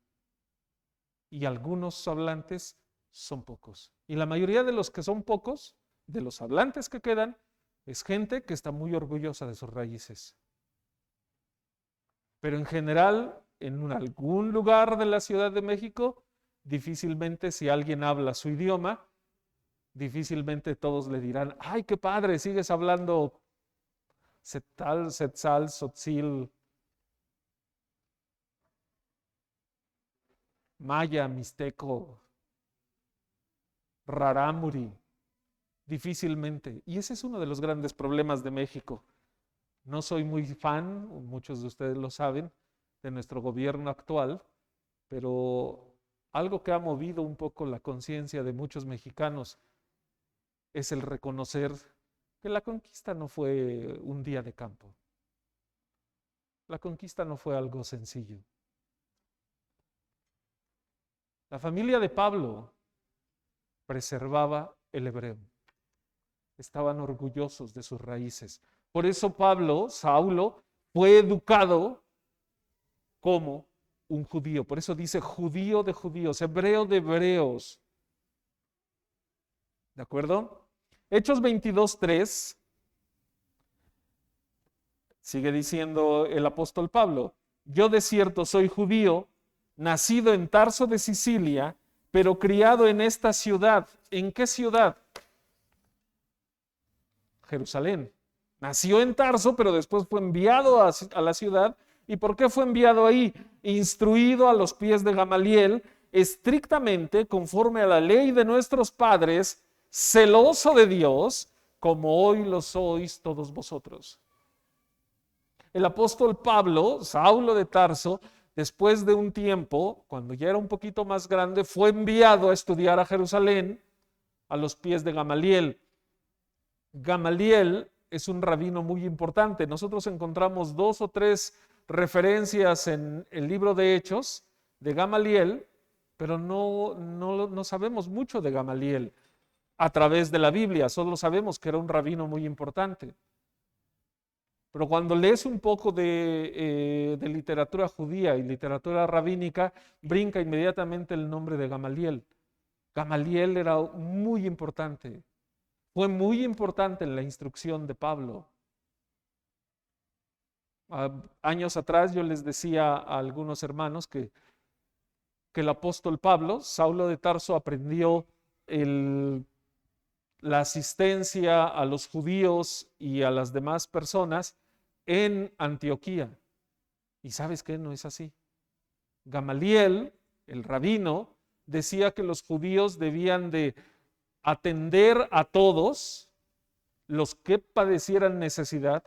Y algunos hablantes son pocos. Y la mayoría de los que son pocos, de los hablantes que quedan, es gente que está muy orgullosa de sus raíces. Pero en general, en algún lugar de la Ciudad de México, difícilmente si alguien habla su idioma, difícilmente todos le dirán, ay, qué padre, sigues hablando Setal, Setzal, Sotzil, Maya, Mixteco, Rarámuri. Difícilmente. Y ese es uno de los grandes problemas de México. No soy muy fan, muchos de ustedes lo saben, de nuestro gobierno actual, pero algo que ha movido un poco la conciencia de muchos mexicanos es el reconocer que la conquista no fue un día de campo. La conquista no fue algo sencillo. La familia de Pablo preservaba el hebreo. Estaban orgullosos de sus raíces. Por eso Pablo, Saulo, fue educado como un judío. Por eso dice judío de judíos, hebreo de hebreos. ¿De acuerdo? Hechos 22:3 sigue diciendo el apóstol Pablo: yo de cierto soy judío, nacido en Tarso de Sicilia, pero criado en esta ciudad. ¿En qué ciudad? Jerusalén. Nació en Tarso, pero después fue enviado a la ciudad. ¿Y por qué fue enviado ahí? Instruido a los pies de Gamaliel, estrictamente conforme a la ley de nuestros padres, celoso de Dios, como hoy lo sois todos vosotros. El apóstol Pablo, Saulo de Tarso, después de un tiempo, cuando ya era un poquito más grande, fue enviado a estudiar a Jerusalén, a los pies de Gamaliel. Gamaliel es un rabino muy importante. Nosotros encontramos 2 o 3 referencias en el libro de Hechos de Gamaliel, pero no sabemos mucho de Gamaliel a través de la Biblia. Solo sabemos que era un rabino muy importante. Pero cuando lees un poco de literatura judía y literatura rabínica, brinca inmediatamente el nombre de Gamaliel. Gamaliel era muy importante. Fue muy importante en la instrucción de Pablo. Años atrás yo les decía a algunos hermanos que el apóstol Pablo, Saulo de Tarso, aprendió la asistencia a los judíos y a las demás personas en Antioquía. ¿Y sabes qué? No es así. Gamaliel, el rabino, decía que los judíos debían de atender a todos los que padecieran necesidad,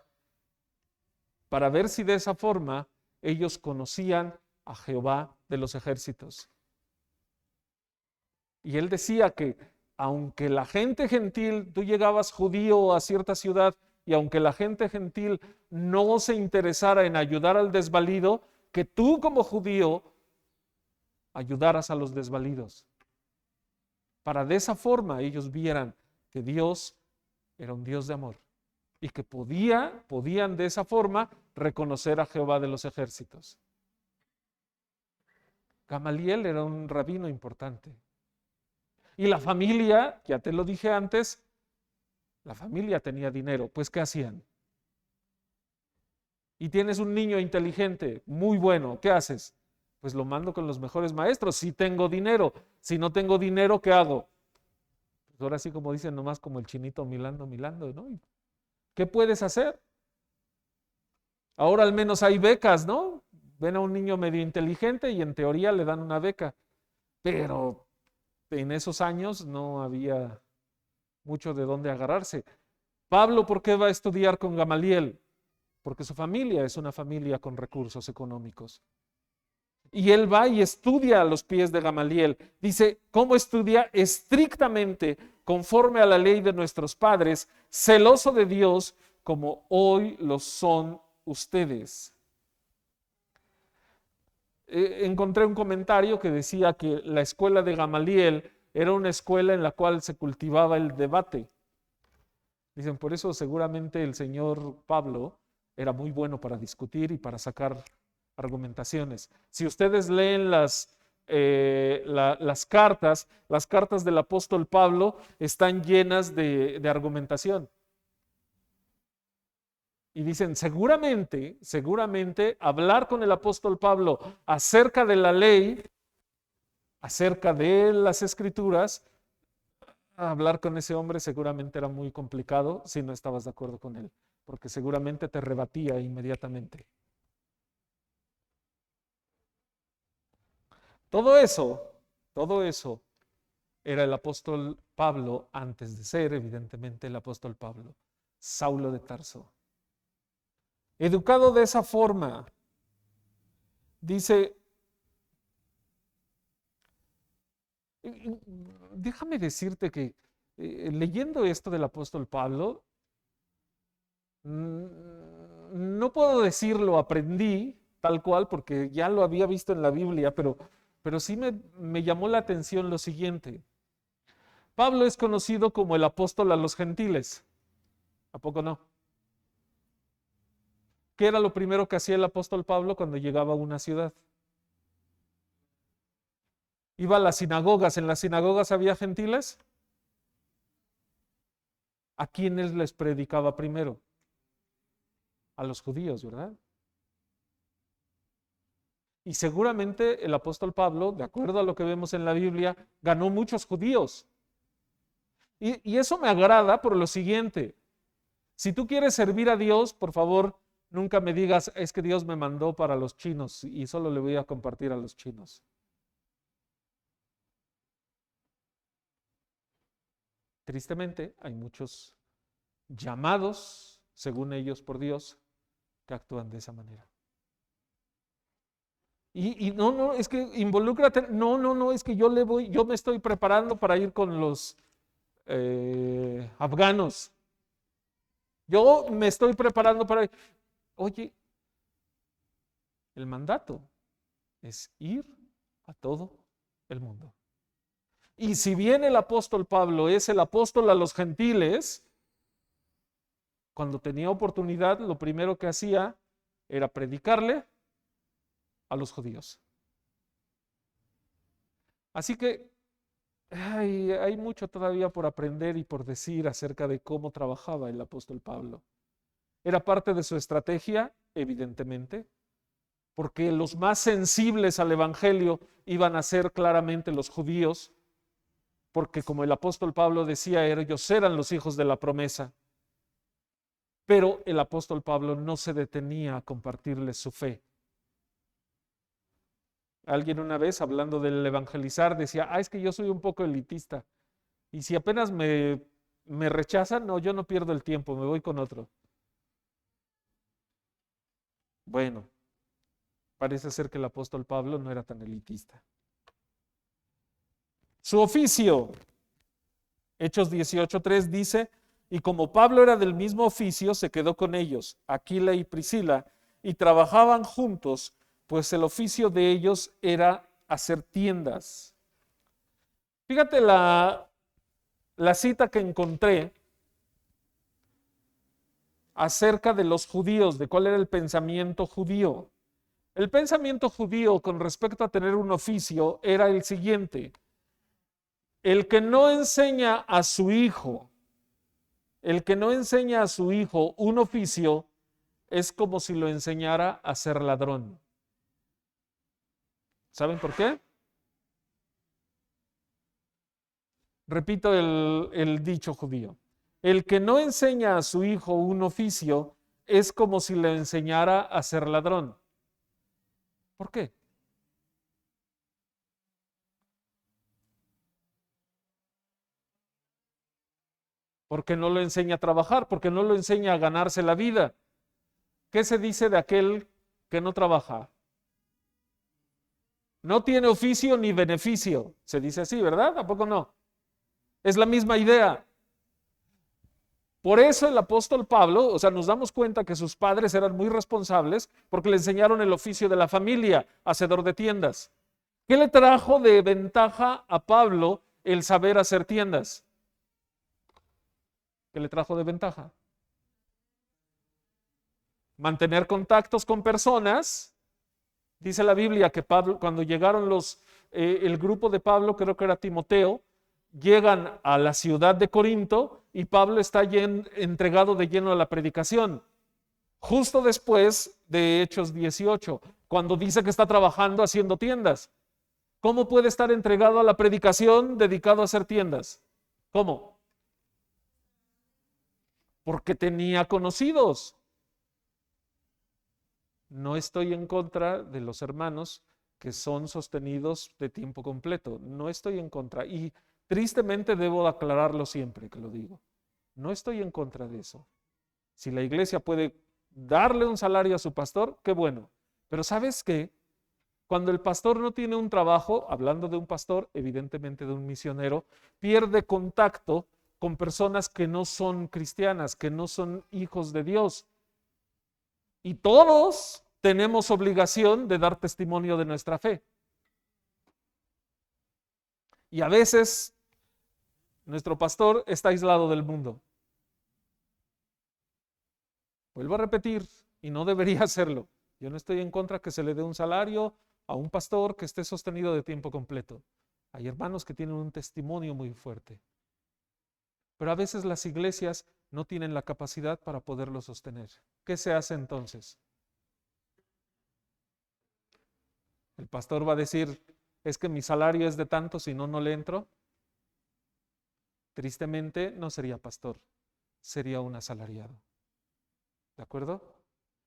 para ver si de esa forma ellos conocían a Jehová de los ejércitos. Y él decía que aunque la gente gentil, tú llegabas judío a cierta ciudad, y aunque la gente gentil no se interesara en ayudar al desvalido, que tú como judío ayudaras a los desvalidos. Para de esa forma ellos vieran que Dios era un Dios de amor y que podían de esa forma reconocer a Jehová de los ejércitos. Gamaliel era un rabino importante. Y la familia, ya te lo dije antes, la familia tenía dinero. Pues ¿qué hacían? Y tienes un niño inteligente, muy bueno, ¿qué haces? Pues lo mando con los mejores maestros, si tengo dinero. Si no tengo dinero, ¿qué hago? Pues ahora sí, como dicen, nomás como el chinito milando, ¿no? ¿Qué puedes hacer? Ahora al menos hay becas, ¿no? Ven a un niño medio inteligente y en teoría le dan una beca. Pero en esos años no había mucho de dónde agarrarse. Pablo, ¿por qué va a estudiar con Gamaliel? Porque su familia es una familia con recursos económicos. Y él va y estudia a los pies de Gamaliel. Dice, ¿cómo estudia? Estrictamente, conforme a la ley de nuestros padres, celoso de Dios, como hoy lo son ustedes. Encontré un comentario que decía que la escuela de Gamaliel era una escuela en la cual se cultivaba el debate. Dicen, por eso seguramente el señor Pablo era muy bueno para discutir y para sacar argumentaciones. Si ustedes leen las cartas del apóstol Pablo están llenas de argumentación. Y dicen, seguramente hablar con el apóstol Pablo acerca de la ley, acerca de las escrituras, hablar con ese hombre seguramente era muy complicado si no estabas de acuerdo con él, porque seguramente te rebatía inmediatamente. Todo eso era el apóstol Pablo antes de ser, evidentemente, el apóstol Pablo, Saulo de Tarso. Educado de esa forma, dice, déjame decirte que leyendo esto del apóstol Pablo, no puedo decirlo aprendí tal cual porque ya lo había visto en la Biblia, pero sí me llamó la atención lo siguiente. Pablo es conocido como el apóstol a los gentiles. ¿A poco no? ¿Qué era lo primero que hacía el apóstol Pablo cuando llegaba a una ciudad? Iba a las sinagogas. ¿En las sinagogas había gentiles? ¿A quiénes les predicaba primero? A los judíos, ¿verdad? Y seguramente el apóstol Pablo, de acuerdo a lo que vemos en la Biblia, ganó muchos judíos. Y eso me agrada por lo siguiente. Si tú quieres servir a Dios, por favor, nunca me digas, es que Dios me mandó para los chinos y solo le voy a compartir a los chinos. Tristemente, hay muchos llamados, según ellos, por Dios, que actúan de esa manera. Y no, es que involúcrate, no, es que yo me estoy preparando para ir con los afganos. Yo me estoy preparando para... Oye, el mandato es ir a todo el mundo. Y si bien el apóstol Pablo es el apóstol a los gentiles, cuando tenía oportunidad, lo primero que hacía era predicarle a los judíos. Así que hay mucho todavía por aprender y por decir acerca de cómo trabajaba el apóstol Pablo. Era parte de su estrategia, evidentemente, porque los más sensibles al evangelio iban a ser claramente los judíos, porque como el apóstol Pablo decía, ellos eran los hijos de la promesa. Pero el apóstol Pablo no se detenía a compartirles su fe. Alguien una vez, hablando del evangelizar, decía, es que yo soy un poco elitista. Y si apenas me rechazan, no, yo no pierdo el tiempo, me voy con otro. Bueno, parece ser que el apóstol Pablo no era tan elitista. Su oficio, Hechos 18:3 dice, y como Pablo era del mismo oficio, se quedó con ellos, Aquila y Priscila, y trabajaban juntos, pues el oficio de ellos era hacer tiendas. Fíjate la cita que encontré acerca de los judíos, de cuál era el pensamiento judío. El pensamiento judío con respecto a tener un oficio era el siguiente: el que no enseña a su hijo, un oficio, es como si lo enseñara a ser ladrón. ¿Saben por qué? Repito el dicho judío. El que no enseña a su hijo un oficio es como si le enseñara a ser ladrón. ¿Por qué? Porque no lo enseña a trabajar, porque no lo enseña a ganarse la vida. ¿Qué se dice de aquel que no trabaja? No tiene oficio ni beneficio. Se dice así, ¿verdad? ¿A poco no? Es la misma idea. Por eso el apóstol Pablo, o sea, nos damos cuenta que sus padres eran muy responsables porque le enseñaron el oficio de la familia, hacedor de tiendas. ¿Qué le trajo de ventaja a Pablo el saber hacer tiendas? ¿Qué le trajo de ventaja? Mantener contactos con personas. Dice la Biblia que Pablo, cuando llegaron el grupo de Pablo, creo que era Timoteo, llegan a la ciudad de Corinto y Pablo está entregado de lleno a la predicación. Justo después de Hechos 18, cuando dice que está trabajando haciendo tiendas. ¿Cómo puede estar entregado a la predicación, dedicado a hacer tiendas? ¿Cómo? Porque tenía conocidos. No estoy en contra de los hermanos que son sostenidos de tiempo completo. No estoy en contra. Y tristemente debo aclararlo siempre que lo digo. No estoy en contra de eso. Si la iglesia puede darle un salario a su pastor, qué bueno. Pero ¿sabes qué? Cuando el pastor no tiene un trabajo, hablando de un pastor, evidentemente de un misionero, pierde contacto con personas que no son cristianas, que no son hijos de Dios. Y todos tenemos obligación de dar testimonio de nuestra fe. Y a veces Nuestro pastor está aislado del mundo. Vuelvo a repetir, y no debería hacerlo. Yo no estoy en contra que se le dé un salario a un pastor que esté sostenido de tiempo completo. Hay hermanos que tienen un testimonio muy fuerte. Pero a veces las iglesias no tienen la capacidad para poderlo sostener. ¿Qué se hace entonces? El pastor va a decir, es que mi salario es de tanto, si no, no le entro. Tristemente no sería pastor, sería un asalariado. ¿De acuerdo?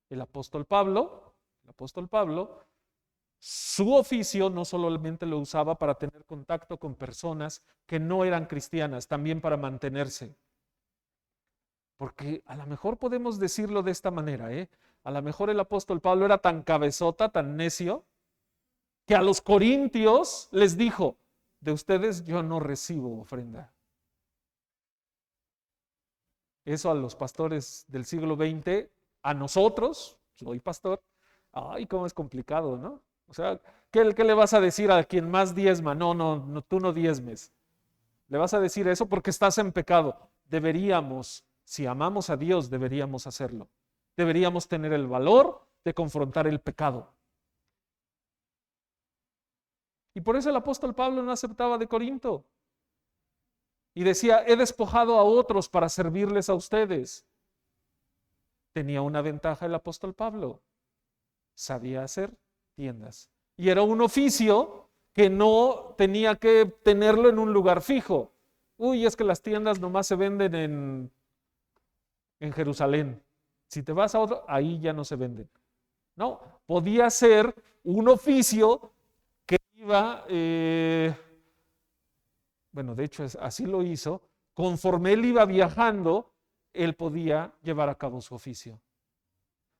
El apóstol Pablo, su oficio no solamente lo usaba para tener contacto con personas que no eran cristianas, también para mantenerse. Porque a lo mejor podemos decirlo de esta manera, ¿eh? A lo mejor el apóstol Pablo era tan cabezota, tan necio, que a los corintios les dijo, de ustedes yo no recibo ofrenda. Eso a los pastores del siglo XX, a nosotros, soy pastor, ay, cómo es complicado, ¿no? O sea, ¿qué le vas a decir a quien más diezma? No, tú no diezmes. Le vas a decir eso porque estás en pecado. Deberíamos, si amamos a Dios, deberíamos hacerlo. Deberíamos tener el valor de confrontar el pecado. Y por eso el apóstol Pablo no aceptaba de Corinto. Y decía, he despojado a otros para servirles a ustedes. Tenía una ventaja el apóstol Pablo. Sabía hacer tiendas. Y era un oficio que no tenía que tenerlo en un lugar fijo. Uy, es que las tiendas nomás se venden en Jerusalén. Si te vas a otro, ahí ya no se venden. No, podía ser un oficio que iba, bueno, de hecho así lo hizo, conforme él iba viajando, él podía llevar a cabo su oficio.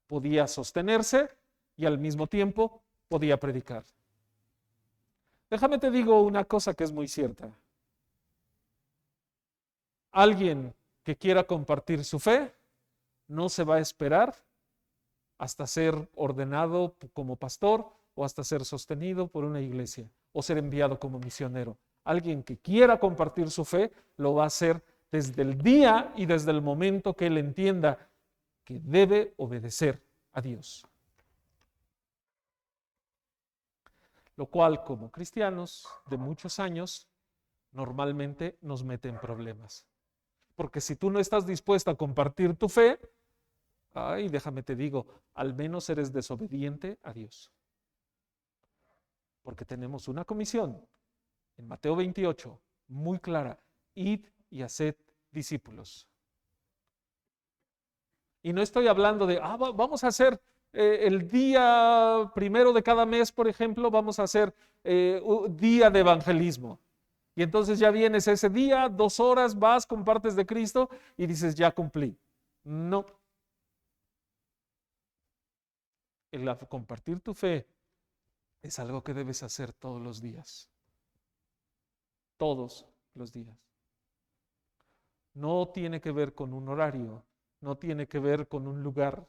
Podía sostenerse y al mismo tiempo podía predicar. Déjame te digo una cosa que es muy cierta. Alguien que quiera compartir su fe no se va a esperar hasta ser ordenado como pastor o hasta ser sostenido por una iglesia o ser enviado como misionero. Alguien que quiera compartir su fe lo va a hacer desde el día y desde el momento que él entienda que debe obedecer a Dios. Lo cual, como cristianos de muchos años, normalmente nos mete en problemas. Porque si tú no estás dispuesto a compartir tu fe, ay, déjame te digo, al menos eres desobediente a Dios. Porque tenemos una comisión en Mateo 28, muy clara, id y haced discípulos. Y no estoy hablando de, vamos a hacer el día primero de cada mes, por ejemplo, vamos a hacer un día de evangelismo. Y entonces ya vienes ese día, 2 horas, vas, compartes de Cristo y dices, ya cumplí. No. El compartir tu fe es algo que debes hacer todos los días. Todos los días. No tiene que ver con un horario, no tiene que ver con un lugar,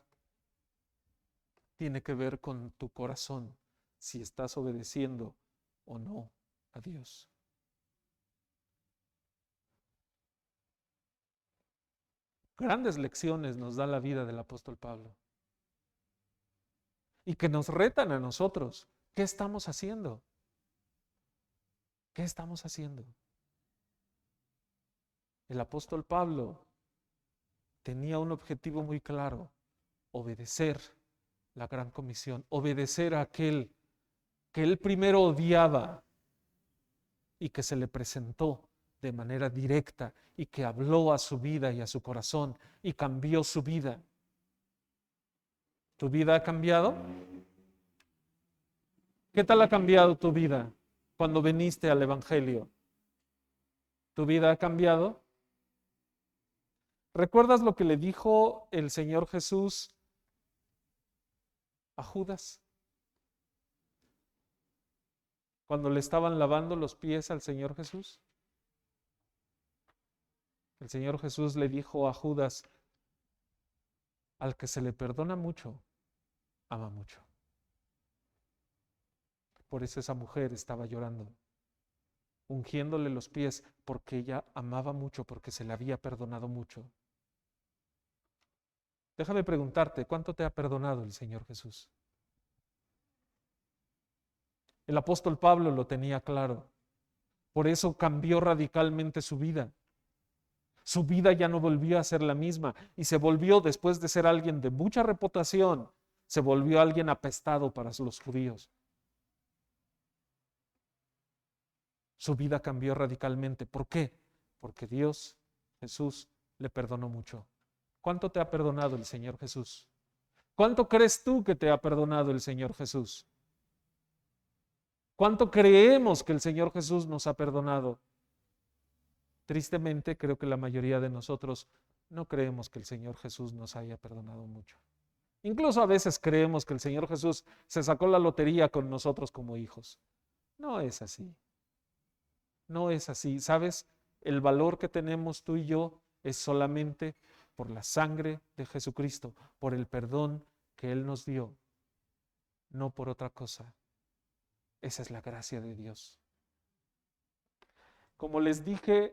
tiene que ver con tu corazón, si estás obedeciendo o no a Dios. Grandes lecciones nos da la vida del apóstol Pablo y que nos retan a nosotros. ¿Qué estamos haciendo? ¿Qué estamos haciendo? El apóstol Pablo tenía un objetivo muy claro: obedecer la gran comisión, obedecer a aquel que él primero odiaba y que se le presentó de manera directa y que habló a su vida y a su corazón y cambió su vida. ¿Tu vida ha cambiado? ¿Qué tal ha cambiado tu vida cuando viniste al Evangelio? ¿Tu vida ha cambiado? ¿Recuerdas lo que le dijo el Señor Jesús a Judas cuando le estaban lavando los pies al Señor Jesús? El Señor Jesús le dijo a Judas: al que se le perdona mucho, ama mucho. Por eso esa mujer estaba llorando. ungiéndole los pies, porque ella amaba mucho, porque se le había perdonado mucho. Déjame preguntarte, ¿cuánto te ha perdonado el Señor Jesús? El apóstol Pablo lo tenía claro. Por eso cambió radicalmente su vida. Su vida ya no volvió a ser la misma y se volvió, después de ser alguien de mucha reputación, se volvió alguien apestado para los judíos. Su vida cambió radicalmente. ¿Por qué? Porque Dios, Jesús, le perdonó mucho. ¿Cuánto te ha perdonado el Señor Jesús? ¿Cuánto crees tú que te ha perdonado el Señor Jesús? ¿Cuánto creemos que el Señor Jesús nos ha perdonado? Tristemente, creo que la mayoría de nosotros no creemos que el Señor Jesús nos haya perdonado mucho. Incluso a veces creemos que el Señor Jesús se sacó la lotería con nosotros como hijos. No es así. No es así. ¿Sabes? El valor que tenemos tú y yo es solamente por la sangre de Jesucristo, por el perdón que Él nos dio, no por otra cosa. Esa es la gracia de Dios. Como les dije,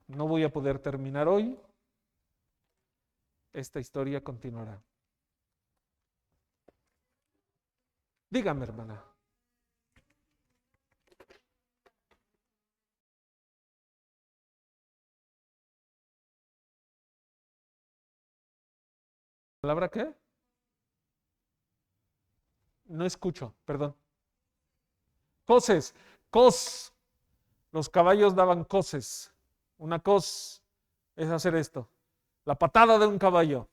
no voy a poder terminar hoy. Esta historia continuará. Dígame, hermana. ¿Palabra qué? No escucho, perdón. Coces, cos. Los caballos daban coces. Una cos es hacer esto. La patada de un caballo.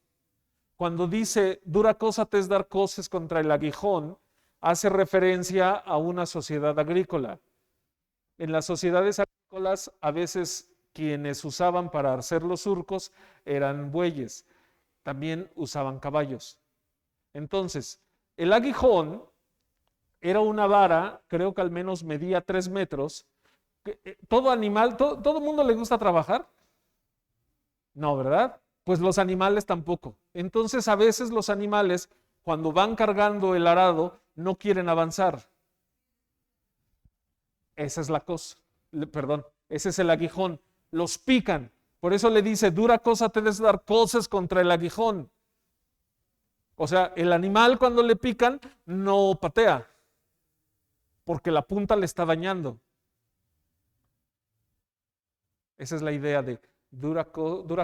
Cuando dice dura cosa te es dar coces contra el aguijón, hace referencia a una sociedad agrícola. En las sociedades agrícolas, a veces quienes usaban para hacer los surcos eran bueyes, también usaban caballos. Entonces, el aguijón era una vara, creo que al menos medía 3 metros. Todo animal, todo mundo le gusta trabajar. No, ¿verdad? Pues los animales tampoco. Entonces, a veces los animales, cuando van cargando el arado, no quieren avanzar. Esa es la cosa, perdón, ese es el aguijón. Los pican. Por eso le dice, dura cosa te des dar coces contra el aguijón. O sea, el animal cuando le pican no patea, porque la punta le está dañando. Esa es la idea de dura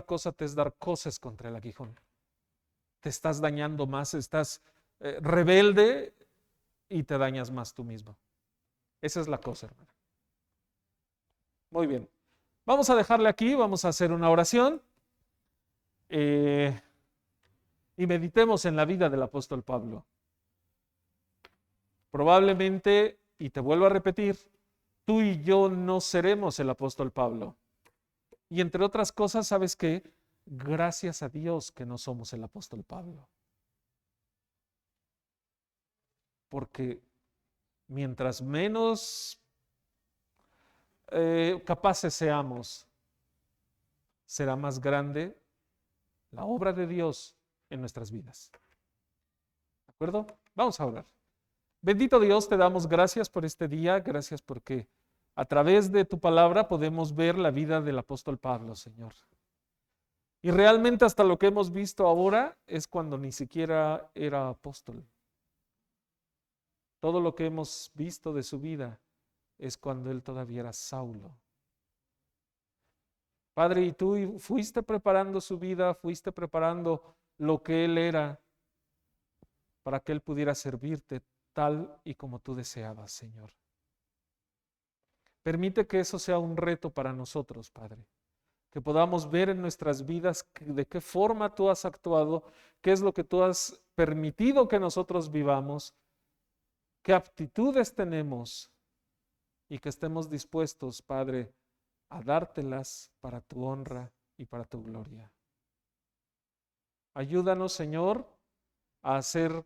cosa te es dar coces contra el aguijón. Te estás dañando más, estás rebelde y te dañas más tú mismo. Esa es la cosa, hermano. Muy bien. Vamos a dejarle aquí, vamos a hacer una oración y meditemos en la vida del apóstol Pablo. Probablemente, y te vuelvo a repetir, tú y yo no seremos el apóstol Pablo. Y entre otras cosas, ¿sabes qué? Gracias a Dios que no somos el apóstol Pablo. Porque mientras menos capaces seamos, será más grande la obra de Dios en nuestras vidas. ¿De acuerdo? Vamos a orar. Bendito Dios, te damos gracias por este día, gracias porque a través de tu palabra podemos ver la vida del apóstol Pablo, Señor. Y realmente hasta lo que hemos visto ahora es cuando ni siquiera era apóstol. Todo lo que hemos visto de su vida es cuando él todavía era Saulo. Padre, y tú fuiste preparando su vida, fuiste preparando lo que él era para que él pudiera servirte tal y como tú deseabas, Señor. Permite que eso sea un reto para nosotros, Padre. Que podamos ver en nuestras vidas de qué forma tú has actuado, qué es lo que tú has permitido que nosotros vivamos, qué aptitudes tenemos y que estemos dispuestos, Padre, a dártelas para tu honra y para tu gloria. Ayúdanos, Señor, a hacer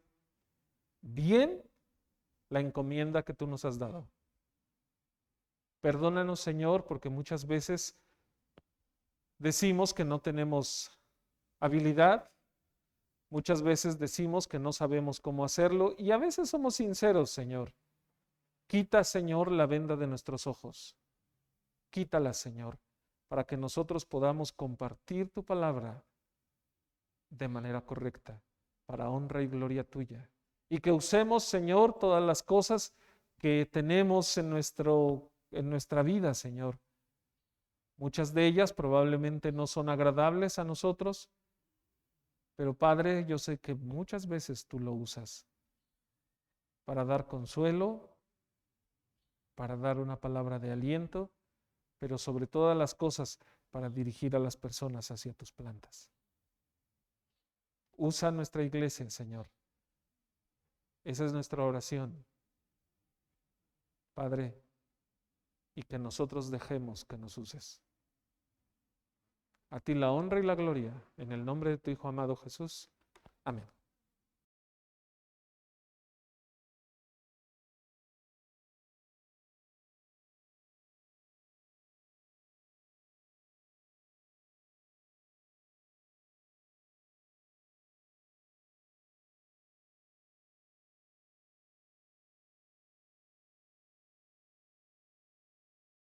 bien la encomienda que tú nos has dado. Perdónanos, Señor, porque muchas veces decimos que no tenemos habilidad, Muchas veces decimos que no sabemos cómo hacerlo y a veces somos sinceros, Señor. Quita, Señor, la venda de nuestros ojos. Quítala, Señor, para que nosotros podamos compartir tu palabra de manera correcta, para honra y gloria tuya. Y que usemos, Señor, todas las cosas que tenemos en nuestra vida, Señor. Muchas de ellas probablemente no son agradables a nosotros, pero Padre, yo sé que muchas veces tú lo usas para dar consuelo, para dar una palabra de aliento, pero sobre todas las cosas para dirigir a las personas hacia tus plantas. Usa nuestra iglesia, Señor. Esa es nuestra oración, Padre, y que nosotros dejemos que nos uses. A ti la honra y la gloria, en el nombre de tu Hijo amado Jesús. Amén.